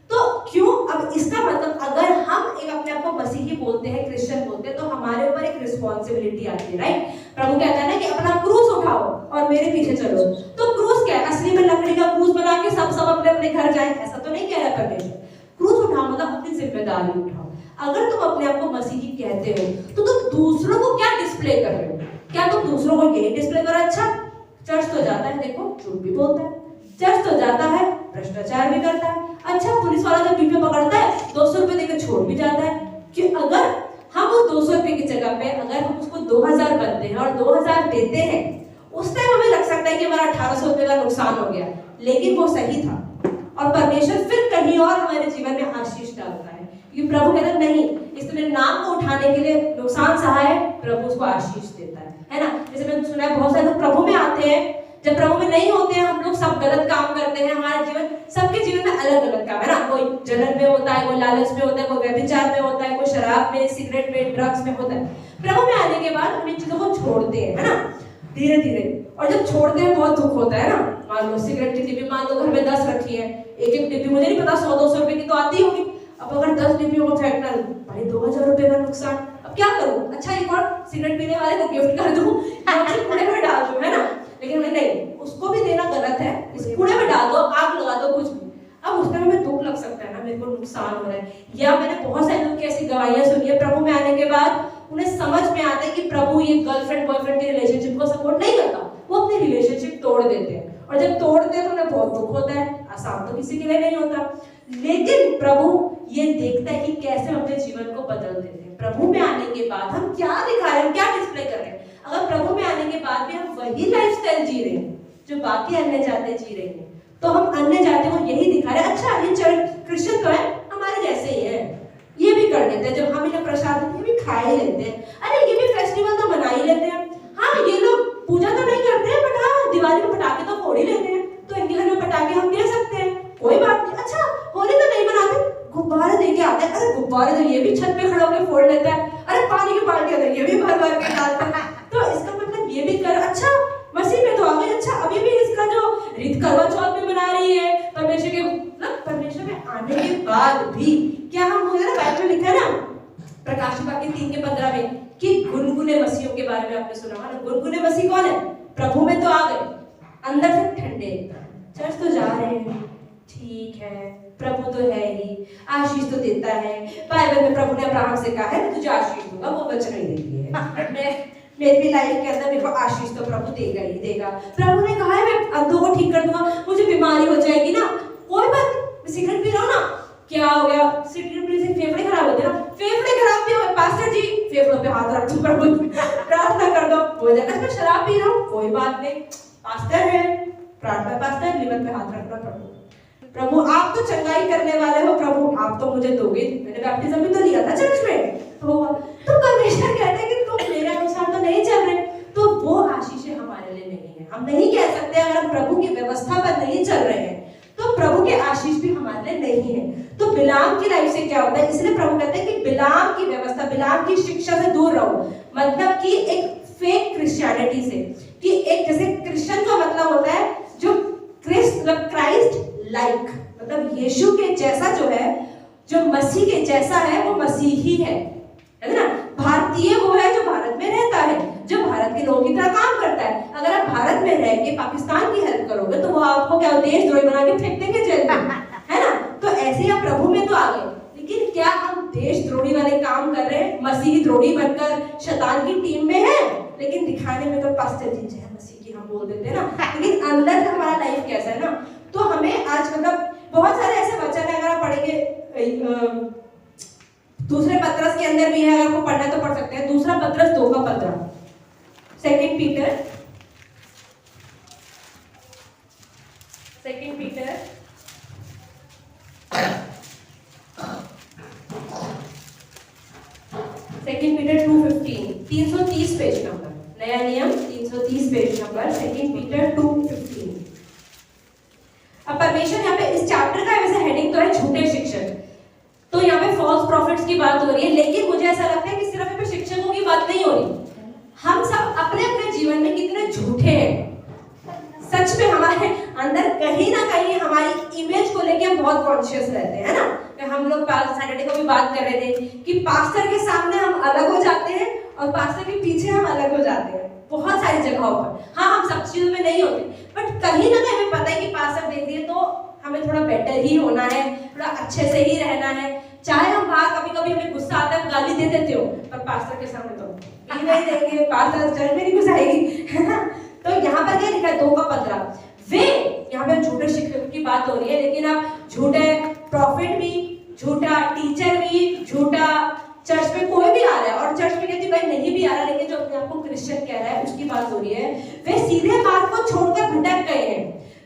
तो क्यों? अब इसका मतलब अगर हम एक अपने आप को मसीही बोलते हैं, क्रिश्चियन बोलते हैं, तो हमारे ऊपर एक रिस्पॉन्सिबिलिटी आती है, राइट? प्रभु कहता है ना कि अपना क्रूस उठाओ और मेरे पीछे चलो। तो क्रूस क्या है? असली में लकड़ी का क्रूस बना के सब अपने अपने घर जाए, ऐसा तो नहीं कह रहा परमेश्वर। क्रूस उठाओ मतलब अपनी जिम्मेदारी उठाओ। अगर तुम अपने आप को मसीही कहते हो तो तुम दूसरों को क्या डिस्प्ले कर रहे हो? क्या तुम दूसरों को यही डिस्प्ले करो, अच्छा चर्च तो जाता है, देखो झूठ भी बोलता है, चर्च तो जाता है, भ्रष्टाचार भी करता है, अच्छा पुलिस वाला जब बीच में पकड़ता है 200 रुपए देकर छोड़ भी जाता है। कि अगर हम उस 200 रुपए की जगह पे अगर हम उसको 2000 बनते हैं और 2000 देते हैं, उस टाइम हमें लग सकता है कि हमारा 1800 रुपए का नुकसान हो गया, लेकिन वो सही था, और परमेश्वर फिर कहीं और हमारे जीवन में आशीष डालता है। क्योंकि प्रभु कहता है नहीं, इसने मेरे नाम को उठाने के लिए नुकसान सहा है, प्रभु उसको आशीष देता है ना? जैसे मैंने सुना है बहुत सारे लोग प्रभु में आते हैं, जब प्रभु में नहीं होते हैं, हम लोग सब गलत काम करते हैं, हमारा जीवन, सबके जीवन में अलग अलग काम है ना, कोई जलन में होता है, कोई लालच में होता है, कोई व्यभिचार में होता है, कोई शराब में, सिगरेट में, ड्रग्स में होता है। प्रभु में आने के बाद हम इन चीजों को छोड़ते हैं, है ना, धीरे धीरे, और जब छोड़ते हैं बहुत दुख होता है ना। मान लो सिगरेट की डिब्बी, मान लो घर में 10 रखी है, एक एक डिब्बी मुझे नहीं पता 100-200 रुपए की तो आती होगी, अब अगर 10 डिब्बियों को फेंकना, भाई 2000 रुपए का नुकसान, अब क्या करूं? अच्छा एक और सिगरेट पीने वाले को गिफ्ट कर दूं, कूड़े में डाल दूं, है ना? लेकिन नहीं, उसको भी देना गलत है, इस कूड़े में डाल दो, आग लगा दो, कुछ भी। अब उस टाइम में दुख लग सकता है ना, मेरे को नुकसान हो रहा है। या मैंने बहुत सारे लोग की ऐसी गवाहियां सुनी है, प्रभु में आने के बाद उन्हें समझ में आता है कि प्रभु ये गर्लफ्रेंड बॉयफ्रेंड के रिलेशनशिप को सपोर्ट नहीं करता, वो अपनी रिलेशनशिप तोड़ देते हैं, और जब तोड़ते हैं तो उन्हें बहुत दुख होता है, आसान तो किसी के लिए नहीं होता। लेकिन प्रभु ये देखता है कि कैसे हम अपने जीवन को बदल देते हैं। प्रभु में आने के बाद हम क्या दिखा रहे हैं, क्या डिस्प्ले कर रहे हैं? अगर प्रभु में आने के बाद भी हम वही लाइफस्टाइल जी रहे हैं जो बाकी अन्य जाते जी रहे हैं, तो हम अन्य जाते को यही दिखा रहे हैं, अच्छा ये चर्च क्रिश्चियन तो है, हमारे जैसे ही है, ये भी कर लेते हैं, जब हम इन्हें प्रसाद देते हैं ये भी खा ही लेते हैं, अरे ये भी फेस्टिवल तो मना ही लेते हैं, हाँ ये लोग पूजा तो नहीं करते हैं, बट हाँ दिवाली में पटाखे तो फोड़ ही लेते हैं, तो इनके घर में पटाखे हम ले सकते हैं, कोई बात नहीं। अच्छा होली तो नहीं मनाते, गुब्बारे देके आते हैं, अरे गुब्बारे तो ये भी छत पे खड़ा होकर फोड़ लेता है, अरे पानी की बाल्टी तो ये भी भर भर के डालता है, तो इसका मतलब ये भी कर, अच्छा मसीह में तो आ गए, अच्छा अभी भी इसका जो रीत करवा चौथ में मना रही है परमेश्वर के, मतलब परमेश्वर में आने के बाद भी क्या हम बोले ना, बाइबल में लिखा है ना प्रकाशित वाक्य 3:15 में कि गुनगुने मसीहों के बारे में आपने सुना होगा ना। गुनगुने मसीह कौन है? प्रभु में तो आ गए, अंदर से ठंडे, चर्च तो जा रहे हैं, ठीक है, प्रभु तो है ही, आशीष तो देता है। बाइबल में प्रभु ने अब्राहम से कहा है तुझे आशीष दूंगा, वो वचन नहीं देती है। मेरी लाइफ के अंदर मेरे को आशीष तो प्रभु देगा ही देगा। प्रभु ने कहा है मैं अंधों को ठीक कर दूंगा, मुझे बीमारी हो जाएगी ना, कोई बात, सिगरेट पी रहा हूं ना, क्या हो गया, सिगरेट पीने से फेफड़े खराब होते हैं ना, फेफड़े खराब भी हो, पास्टर जी फेफड़ों पे हाथ रख दो, प्रभु प्रार्थना कर दो, हो जाएगा। मैं शराब पी रहा हूँ, कोई बात नहीं, पास्टर है, प्रार्थना पास्टर, लिवर पे हाथ रखना, प्रभु आप तो चंगाई करने वाले हो, प्रभु आप तो मुझे दोगे, मैंने बैप्टिज्म भी तो लिया था चर्च में। तो परमेश्वर कहते हैं कि तुम मेरे अनुसार तो नहीं चल रहे, तो वो आशीषें हमारे लिए नहीं है। हम नहीं कह सकते अगर हम प्रभु की व्यवस्था पर नहीं चल रहे हैं तो प्रभु के आशीष भी हमारे लिए नहीं है। तो बिलाम की लाइफ से क्या होता है, इसलिए प्रभु कहते हैं कि बिलाम की व्यवस्था, बिलाम की शिक्षा से दूर रहो। मतलब कि एक फेक क्रिश्चियनिटी से, कि एक जैसे क्रिश्चियन का मतलब होता है जो क्राइस्ट लाइक, मतलब यीशु के जैसा जो है, जो मसीह के जैसा है वो मसीही है ना। भारतीय वो है जो भारत में रहता है, जो भारत के लोगों की तरह काम करता है। अगर आप भारत में रह के पाकिस्तान की हेल्प करोगे तो वो आपको क्या देशद्रोही बना के फेंक देंगे जेल में, है ना। तो ऐसे ही आप प्रभु में तो आ गए, लेकिन क्या हम देशद्रोही वाले काम कर रहे हैं, मसीही द्रोही बनकर शैतान की टीम में है, लेकिन दिखाने में तो पास्टर जी जय मसीह की हम बोल देते हैं ना, लेकिन अंदर हमारा लाइफ कैसा है ना। तो हमें आज मतलब बहुत सारे ऐसे वचन है, अगर आप पढ़ेंगे दूसरे पत्रस के अंदर भी है, अगर आपको पढ़ना तो पढ़ सकते हैं। दूसरा पत्रस 2 का 15, सेकंड पीटर 2:15, 330 पेज नंबर, नया नियम 330 पेज नंबर, सेकंड पीटर 2:15। अब परमेश्वर यहाँ पे इस चैप्टर का वैसे हेडिंग तो है झूठे शिक्षक, तो यहाँ पे फॉल्स प्रॉफिट्स की बात हो रही है, लेकिन मुझे ऐसा लगता है कि सिर्फ यहाँ पे शिक्षकों की बात नहीं हो रही, हम सब अपने अपने जीवन में कितने झूठे हैं। सच में हमारे अंदर कहीं ना कहीं हमारी इमेज को लेके हम बहुत कॉन्शियस रहते हैं, है ना। हम लोग सैटरडे को भी बात कर रहे थे कि पास्टर के सामने हम अलग हो जाते हैं और पास्टर के पीछे हम अलग हो जाते हैं बहुत सारी जगहों पर। हाँ, हम सब चीजों में नहीं होते, बट कहीं ना कहीं हमें पता है कि पास्टर देख रही है तो हमें थोड़ा बेटर ही होना है, थोड़ा अच्छे से ही रहना है। चाहे हम बाहर कभी कभी हमें गुस्सा आता है, गाली दे देते हो, पर पास्टर के सामने तो नहीं देंगे, पास्टर चर्च में नहीं घुसाएगी, है ना। तो यहाँ पर क्या लिखा है 2 का 15, वे यहाँ पे झूठे शिक्षकों की बात हो रही है, लेकिन अब झूठे प्रॉफिट भी, झूठा टीचर भी, झूठा चर्च में कोई भी आ रहा है, और चर्च में कहती भाई नहीं भी आ रहा, लेकिन जो अपने आपको क्रिश्चियन कह रहा है उसकी बात हो रही है। वे सीधे मार्ग को छोड़कर भटक गए हैं,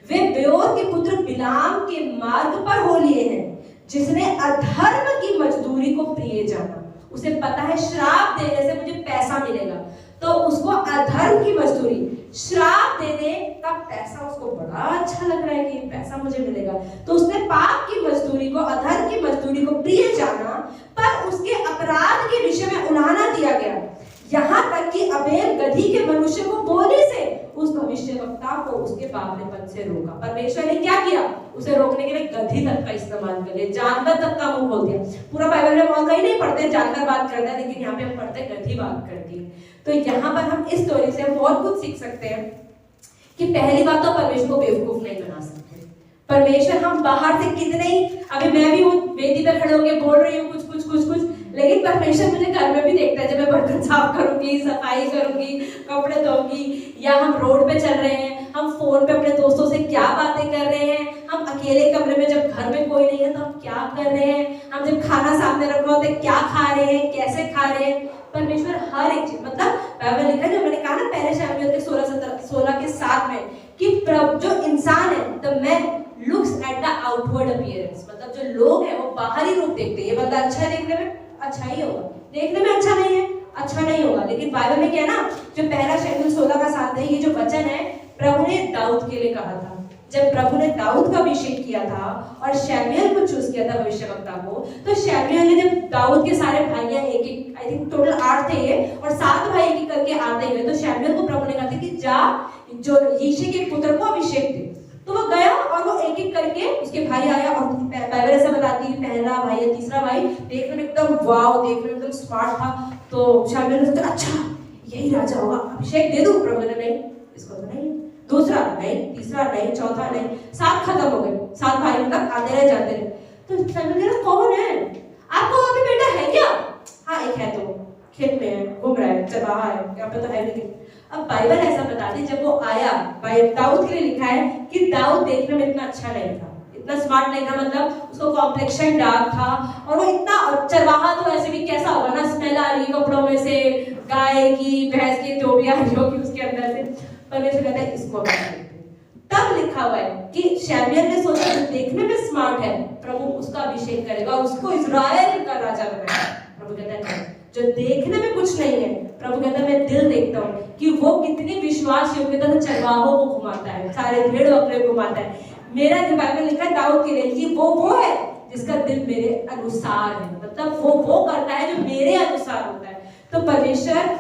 वे बेओर के पुत्र बिलाम के मार्ग पर हो लिए हैं, जिसने अधर्म की मजदूरी को प्रिय जाना। उसे पता है श्राप देने से मुझे पैसा मिलेगा, तो उसको अधर्म की मजदूरी, श्राप देने का पैसा उसको बड़ा अच्छा लग रहा है कि पैसा मुझे मिलेगा, तो उसने पाप की मजदूरी को, अधर्म की मजदूरी को प्रिय जाना, पर उसके अपराध के विषय में उलाहना दिया गया। यहाँ तक कि अबेल गधी के मनुष्य को बोलने से उस भविष्यवक्ता को उसके बाप ने पद से रोका। परमेश्वर ने क्या किया, उसे रोकने के लिए गधी तक का इस्तेमाल कर लिया, जानवर तक का मुंह खोल दिया। पूरा बाइबल में हम कहीं नहीं पढ़ते जानवर बात करता है, लेकिन यहाँ पे हम पढ़ते गधी बात करती है। तो यहाँ पर हम इस स्टोरी से बहुत कुछ सीख सकते हैं कि पहली बात तो परमेश्वर को बेवकूफ नहीं बना सकते। परमेश्वर हम बाहर से कितने ही, अभी मैं भी वो वेदी पे खड़े होकर बोल रही हूँ कुछ, लेकिन परमेश्वर मुझे घर में भी देखता है। जब मैं बर्तन साफ करूंगी, सफाई करूंगी, कपड़े धोऊंगी, या हम रोड पे चल रहे हैं, हम फोन पे अपने दोस्तों से क्या बातें कर रहे हैं, हम अकेले कमरे में जब घर में कोई नहीं है तो हम क्या कर रहे हैं, हम जब खाना सामने रखा होता है क्या खा रहे हैं, कैसे खा रहे हैं। परमेश्वर हर एक चीज, मतलब बाइबल लिखा है, जो मैंने कहा ना पहले शमूएल के 16 के 7 में, कि जो इंसान है the man looks at the outward appearance, मतलब जो लोग हैं वो बाहरी रूप देखते हैं। ये बंदा अच्छा है, देखने में अच्छा ही होगा, देखने में अच्छा नहीं है, अच्छा नहीं होगा। लेकिन बाइबल में क्या है ना, जो पहला शमूएल 16 का 7 है, ये जो वचन है प्रभु ने दाऊद के लिए कहा था। जब प्रभु ने दाऊद का अभिषेक किया था और शमूएल को चूज किया था भविष्यवक्ता को, तो शमूएल ने जब दाऊद के सारे भाइयां एक आई थिंक टोटल 8 थे ये, और 7 भाई एक करके आते हुए, तो शमूएल को प्रभु ने कहा था कि जा जो यिशै के पुत्र को अभिषेक दे। तो वो गया और वो एक एक करके उसके भाई आया, और बाइबल ऐसा बताती है पहला भाई या तीसरा भाई देखने में एकदम वाव, देखने में एकदम स्मार्ट था। तो शमूएल ने सोचा अच्छा यही राजा होगा, अभिषेक दे दूं। प्रभु ने नहीं, इसको तो नहीं, दूसरा नहीं, तीसरा नहीं, चौथा नहीं, 7 खत्म हो गए। 7 भाई मतलब आते रहे जाते रहे। तो समझ कौन है आपको वहां पे बेटा है क्या? हाँ एक है, तो खेत में है, घूम रहा है, चरवाहा है, यहाँ पे तो है नहीं। अब बाइबल ऐसा बताती जब वो आया, दाऊद के लिए लिखा है कि दाऊद देखने में इतना अच्छा नहीं था, इतना स्मार्ट नहीं था, मतलब उसको कॉम्प्लेक्शन डार्क था, और वो इतना चरवाहा तो ऐसे भी कैसा होगा ना, स्मेल आ रही है कपड़ों में से, गाय की भैंस की जो भी आ रही होगी उसके अंदर से। परमेश्वर कहता है इसको तब लिखा हुआ है कि शमूएल ने सोचा जो देखने में स्मार्ट है प्रभु उसका अभिषेक करेगा और उसको इजराइल का राजा बनाएगा। प्रभु कहता है जो देखने में कुछ नहीं है, प्रभु कहता है मैं दिल देखता हूँ कि वो कितनी विश्वास योग्यता से चरवाहों को घुमाता है, सारे भेड़ अपने घुमाता है। मेरा जो बाइबल लिखा है दाऊद के लिए कि वो है जिसका दिल मेरे अनुसार है, मतलब वो करता है जो मेरे अनुसार होता है। तो परमेश्वर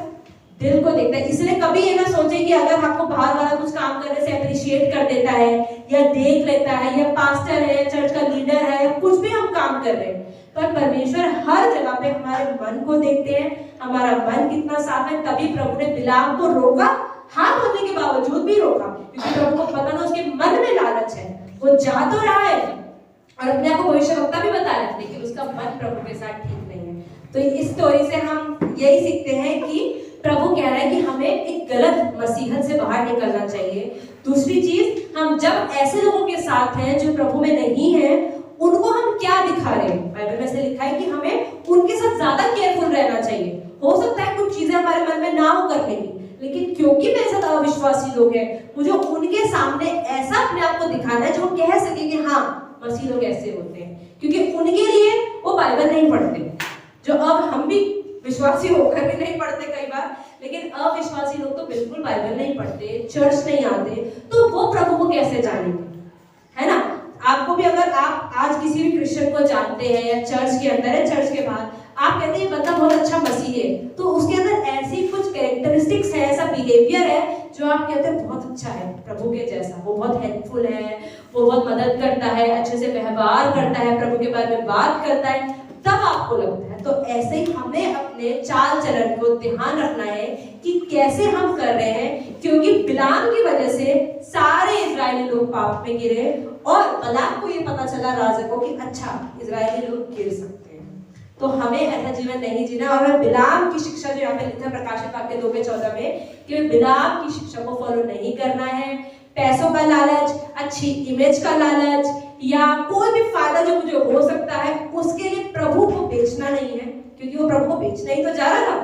दिल को देखता है, इसलिए कभी ये ना सोचे कि अगर आपको बाहर वाला कुछ काम करने से अप्रिशिएट कर देता है या देख लेता है या पास्टर है, चर्च का लीडर है, या कुछ भी हम काम कर रहे हैं, पर परमेश्वर हर जगह पे हमारे मन को देखते हैं, हमारा मन कितना साफ है। तभी प्रभु ने बिलाम को रोका, हाँ बोलने के बावजूद भी रोका, क्योंकि प्रभु को पता था उसके मन में लालच है, वो जा तो रहा है और अपने आप को भविष्यवक्ता भी बता रहा है, लेकिन उसका मन प्रभु के साथ ठीक नहीं है। तो इस स्टोरी से हम यही सीखते हैं कि प्रभु कह रहा है कि हमें एक गलत मसीहत से बाहर निकलना चाहिए। दूसरी चीज, हम जब ऐसे लोगों के साथ हैं जो प्रभु में नहीं है, उनको हम क्या दिखा रहे हैं? बाइबल में से लिखा है कि हमें उनके साथ ज्यादा केयरफुल रहना चाहिए। हो सकता है कुछ चीजें हमारे मन में ना हो करने की, लेकिन क्योंकि मेरे साथ अविश्वासी लोग हैं, मुझे उनके सामने ऐसा अपने आप को दिखाना है जो कह सके कि हाँ मसीह लोग ऐसे होते हैं, क्योंकि उनके लिए वो बाइबल नहीं पढ़ते, जो अब हम भी विश्वासी होकर भी नहीं पढ़ते कई बार, लेकिन अविश्वासी लोग तो बिल्कुल बाइबल नहीं पढ़ते, चर्च नहीं आते, तो वो प्रभु को कैसे जानेंगे, है ना? आपको भी, अगर आप आज किसी भी क्रिश्चियन को जानते हैं या चर्च के अंदर है, चर्च के बाहर, आप कहते हैं बंदा बहुत अच्छा मसीह है, तो उसके अंदर ऐसी कुछ कैरेक्टरिस्टिक्स है, ऐसा बिहेवियर है जो आप कहते हैं बहुत अच्छा है प्रभु के जैसा, वो बहुत हेल्पफुल है, वो बहुत मदद करता है, अच्छे से व्यवहार करता है, प्रभु के बारे में बात करता है, तब आपको लगता है। तो ऐसे ही हमें अपने चाल चलन को ध्यान रखना है कि कैसे हम कर रहे हैं, क्योंकि बिलाम की वजह से सारे इजरायली लोग पाप में गिरे और बलाक को ये पता चला, राजा को, कि अच्छा इजरायली लोग गिर सकते हैं, तो हमें ऐसा जीवन नहीं जीना। और बिलाम की शिक्षा जो यहाँ पे लिखा प्रकाशित वाक्य 2:14 में, कि बिलाम की शिक्षा को फॉलो नहीं करना है। पैसों का लालच, अच्छी इमेज का लालच, या कोई भी फायदा जो मुझे हो सकता है, उसके लिए प्रभु को बेचना नहीं है, क्योंकि वो प्रभु को बेचना ही तो जा रहा था।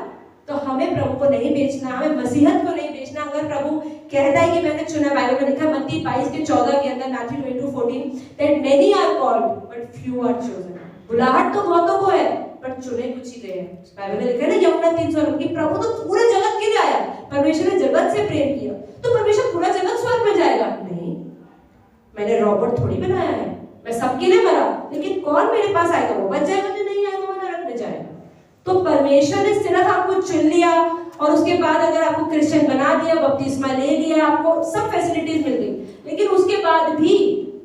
तो हमें प्रभु को नहीं बेचना, हमें मसीहत को नहीं बेचना। अगर प्रभु कहता है कि मैंने चुना, बाइबल में लिखा मत्ती 22:14 के अंदर, Matthew 22:14, that many are called but few are chosen। बुलाहट तो बहुतों को है पर चुने कुछ ही गए हैं। बाइबल में लिखा है ना यूहन्ना 3:16 कि प्रभु तो पूरे जगत के लिए आया, परमेश्वर ने जगत से प्रेम किया, तो परमेश्वर पूरा जगत स्वर्ग में जाएगा? नहीं, मैंने रॉबर्ट थोड़ी बनाया है, मैं सबके लिए मरा, लेकिन कौन मेरे पास आएगा? वो बच जाएगा, जो नहीं आएगा वो नरक में जाएगा। तो परमेश्वर ने सिर्फ आपको चुन लिया और उसके बाद अगर आपको क्रिश्चियन बना दिया, बपतिस्मा ले लिया, आपको सब फैसिलिटीज मिल गई, लेकिन उसके बाद भी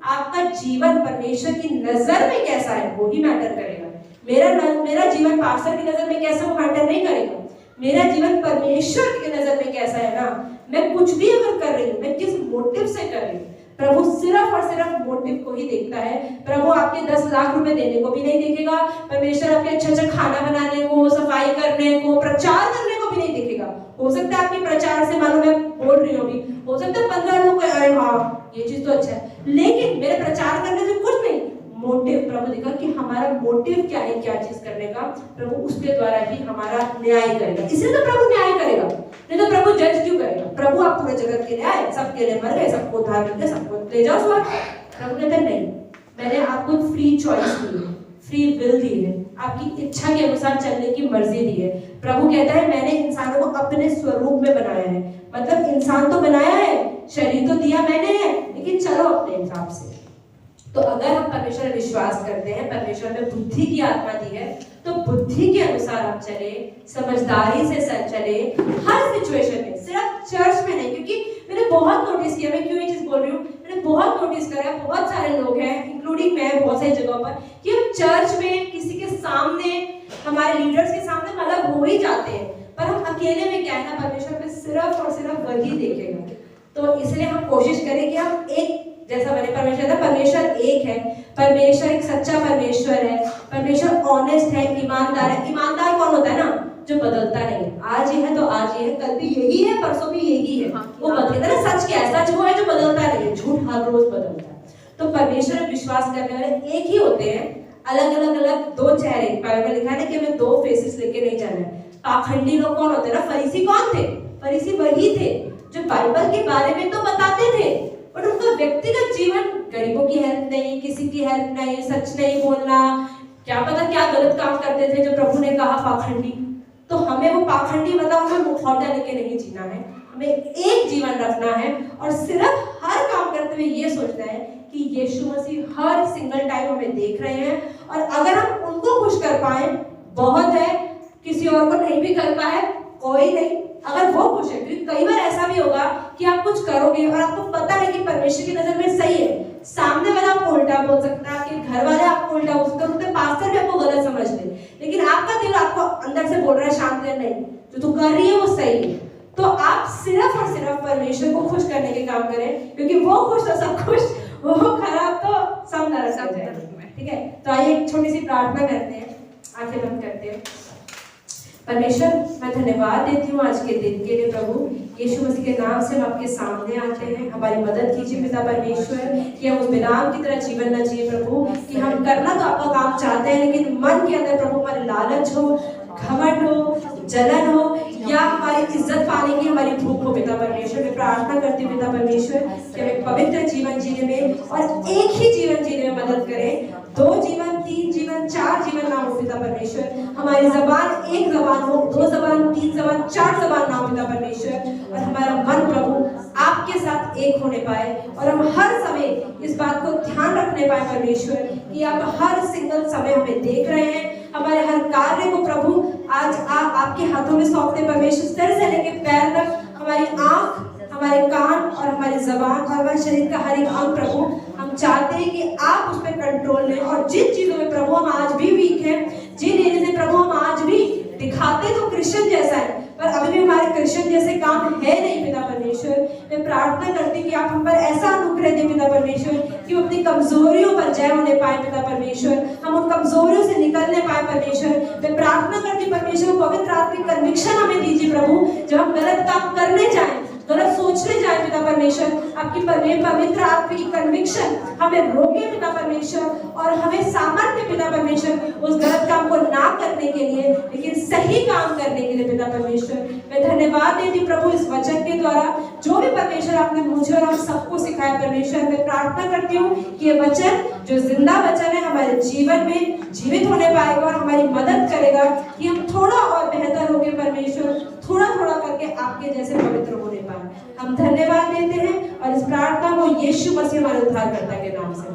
आपका जीवन परमेश्वर की नजर में कैसा है वो ही मैटर करेगा। मेरा जीवन पास्टर की नजर में कैसा, वो मैटर नहीं करेगा। मेरा जीवन परमेश्वर की नजर में कैसा है ना, मैं कुछ भी अगर कर रही हूँ, मैं किस मोटिव से कर रही हूँ, प्रभु सिर्फ और सिर्फ मोटिव को ही देखता है। प्रभु आपके 10 लाख रुपए देने को भी नहीं देखेगा, परमेश्वर आपके अच्छा खाना बनाने को, सफाई करने को, प्रचार करने को भी नहीं देखेगा। हो सकता है आपके प्रचार से, मालूम मैं बोल रही हूँ अभी, हो सकता है 15 लोग अरे हाँ ये चीज तो अच्छा है, लेकिन मेरे प्रचार करने से कुछ नहीं। मोटिव प्रभु देखा कि हमारा मोटिव क्या है, क्या चीज करने का, प्रभु उसके द्वारा ही हमारा न्याय करेगा। इसलिए तो प्रभु न्याय करेगा, नहीं तो प्रभु जज क्यों करेगा? प्रभु आप पूरे जगत के लिए आए, सबके लिए मर गए, सबको उद्धार मिल गया, सबको ले जाओ स्वर्ग। प्रभु कहते नहीं, मैंने आपको फ्री चॉइस दी है, फ्री विल दी है, आपकी इच्छा के अनुसार चलने की मर्जी दी है। प्रभु कहता है मैंने इंसानों को अपने स्वरूप में बनाया है, मतलब इंसान तो बनाया है, शरीर तो दिया मैंने है, लेकिन चलो अपने हिसाब से। तो अगर हम परमेश्वर में विश्वास करते हैं, परमेश्वर ने बुद्धि की आत्मा दी है, तो बुद्धि के अनुसार हम चले, समझदारी से चले हर सिचुएशन में, सिर्फ चर्च में नहीं। क्योंकि मैंने बहुत नोटिस किया, मैं क्यों ये चीज बोल रही हूँ, मैंने बहुत नोटिस करा, बहुत सारे लोग हैं इंक्लूडिंग मैं बहुत सारी जगहों पर, कि हम चर्च में किसी के सामने, हमारे लीडर्स के सामने अलग हो ही जाते हैं, पर हम अकेले में क्या है ना, परमेश्वर में सिर्फ और सिर्फ वही देखेगा। तो इसलिए हम कोशिश करें कि हम एक जैसा बने। परमेश्वर एक है, परमेश्वर एक सच्चा परमेश्वर है, परमेश्वर ऑनेस्ट है, ईमानदार है। ईमानदार कौन होता है ना, जो बदलता नहीं है। आज ये है तो आज ये है, कल भी यही है, परसों भी यही है। वो बदलता है ना, सच क्या है, सच वो है जो बदलता नहीं है, झूठ हर रोज बदलता है। तो परमेश्वर में विश्वास करने वाले एक ही होते हैं, अलग दो चेहरे। बाइबल में लिखा है ना कि हमें दो फेसेस लेके नहीं जाना है। पाखंडी लोग कौन होते हैं ना, फरीसी कौन थे, फरीसी वही थे जो बाइबल के बारे में तो बताते थे, बट उनका व्यक्तिगत जीवन, गरीबों की हेल्प नहीं, किसी की हेल्प नहीं, सच नहीं बोलना, क्या पता क्या गलत काम करते थे जो प्रभु ने कहा पाखंडी। तो हमें वो पाखंडी मतलब हमें मुखौटा लेके नहीं जीना है, हमें एक जीवन रखना है और सिर्फ हर काम करते हुए ये सोचना है कि यीशु मसीह हर सिंगल टाइम हमें देख रहे हैं, और अगर हम उनको खुश कर पाए बहुत है, किसी और को नहीं भी कर पाए कोई नहीं, अगर वो खुश है। क्योंकि कई बार ऐसा भी होगा कि आप कुछ करोगे और आपको पता है कि परमेश्वर की नजर में सही है, सामने वाला आपको उल्टा बोल सकता है, आपके घर वाले आपको उल्टा बोल सकते हैं, पास्टर भी आपको गलत समझ ले, लेकिन आपका दिल आपको अंदर से बोल रहा है शांत रह, नहीं जो तू कर रही है वो सही है। तो आप सिर्फ और सिर्फ परमेश्वर को खुश करने के काम करें, क्योंकि वो खुश तो सब खुश, वो खराब तो सब नरक हो जाएगा। ठीक है, तो आइए एक छोटी सी प्रार्थना करते हैं, आंखें बंद करते हैं। परमेश्वर, मैं धन्यवाद देती हूँ आज के दिन के लिए। प्रभु यीशु मसीह के नाम से हम आपके सामने आते हैं, हमारी मदद कीजिए पिता परमेश्वर, कि हम उस बिलाम की तरह जीवन न जिए प्रभु, कि हम करना तो आपका काम चाहते हैं, लेकिन मन के अंदर प्रभु हमारे लालच हो, घमंड हो, जलन हो, या हमारी इज्जत पाने की हमारी भूख हो। पिता परमेश्वर, मैं प्रार्थना करती हूँ पिता परमेश्वर कि हमें पवित्र जीवन जीने में और एक ही जीवन जीने में मदद करें। 2 जीवन, 3 जीवन, 4 जीवन ना हो पिता परमेश्वर, हमारी जबान एक जबान हो, 2 जबान, 3 जबान, 4 जबान ना हो पिता परमेश्वर, और हमारा मन प्रभु आपके साथ एक होने पाए, और हम हर समय इस बात को ध्यान रखने पाए परमेश्वर कि आप हर सिंगल समय हमें देख रहे हैं। हमारे हर कार्य को प्रभु आज आपके हाथों में सौंपते परमेश्वर, सिर से लेकर पैर तक, हमारी आंख, हमारे कान और हमारी जबान और हमारे शरीर का हर एक अंग प्रभु, हम चाहते हैं कि आप उस पर कंट्रोल लें। और जिन चीजों में प्रभु हम आज भी वीक हैं, जिन एरिया से प्रभु हम आज भी दिखाते तो क्रिश्चियन जैसा है, पर अभी भी हमारे क्रिश्चियन जैसे काम है नहीं पिता परमेश्वर, मैं प्रार्थना करती कि आप हम पर ऐसा अनुग्रह दें पिता परमेश्वर कि हम अपनी कमजोरियों पर जय होने पाए पिता परमेश्वर, हम उन कमजोरियों से निकलने पाए परमेश्वर। मैं प्रार्थना करती परमेश्वर, पवित्र आत्मिक कन्विक्शन हमें दीजिए प्रभु, जब हम गलत काम करने जाएं, गलत सोचने जाए पिता परमेश्वर, आपकी पवित्र आत्मिक कन्विक्शन हमें रोके पिता परमेश्वर, और हमें सामर्थ्य पिता परमेश्वर उस गलत काम को ना करने के लिए, लेकिन सही काम करने के लिए पिता परमेश्वर। मैं धन्यवाद देती प्रभु इस वचन के द्वारा, जो भी परमेश्वर आपने मुझे और हम सबको सिखाया परमेश्वर। मैं प्रार्थना करती हूँ कि ये वचन जो जिंदा वचन है हमारे जीवन में जीवित होने पाएगा और हमारी मदद करेगा कि हम थोड़ा और बेहतर होके परमेश्वर, थोड़ा थोड़ा करके आपके जैसे पवित्र होने पाए। हम धन्यवाद देते हैं और इस प्रार्थना को यीशु मसीह हमारे उद्धारकर्ता के नाम से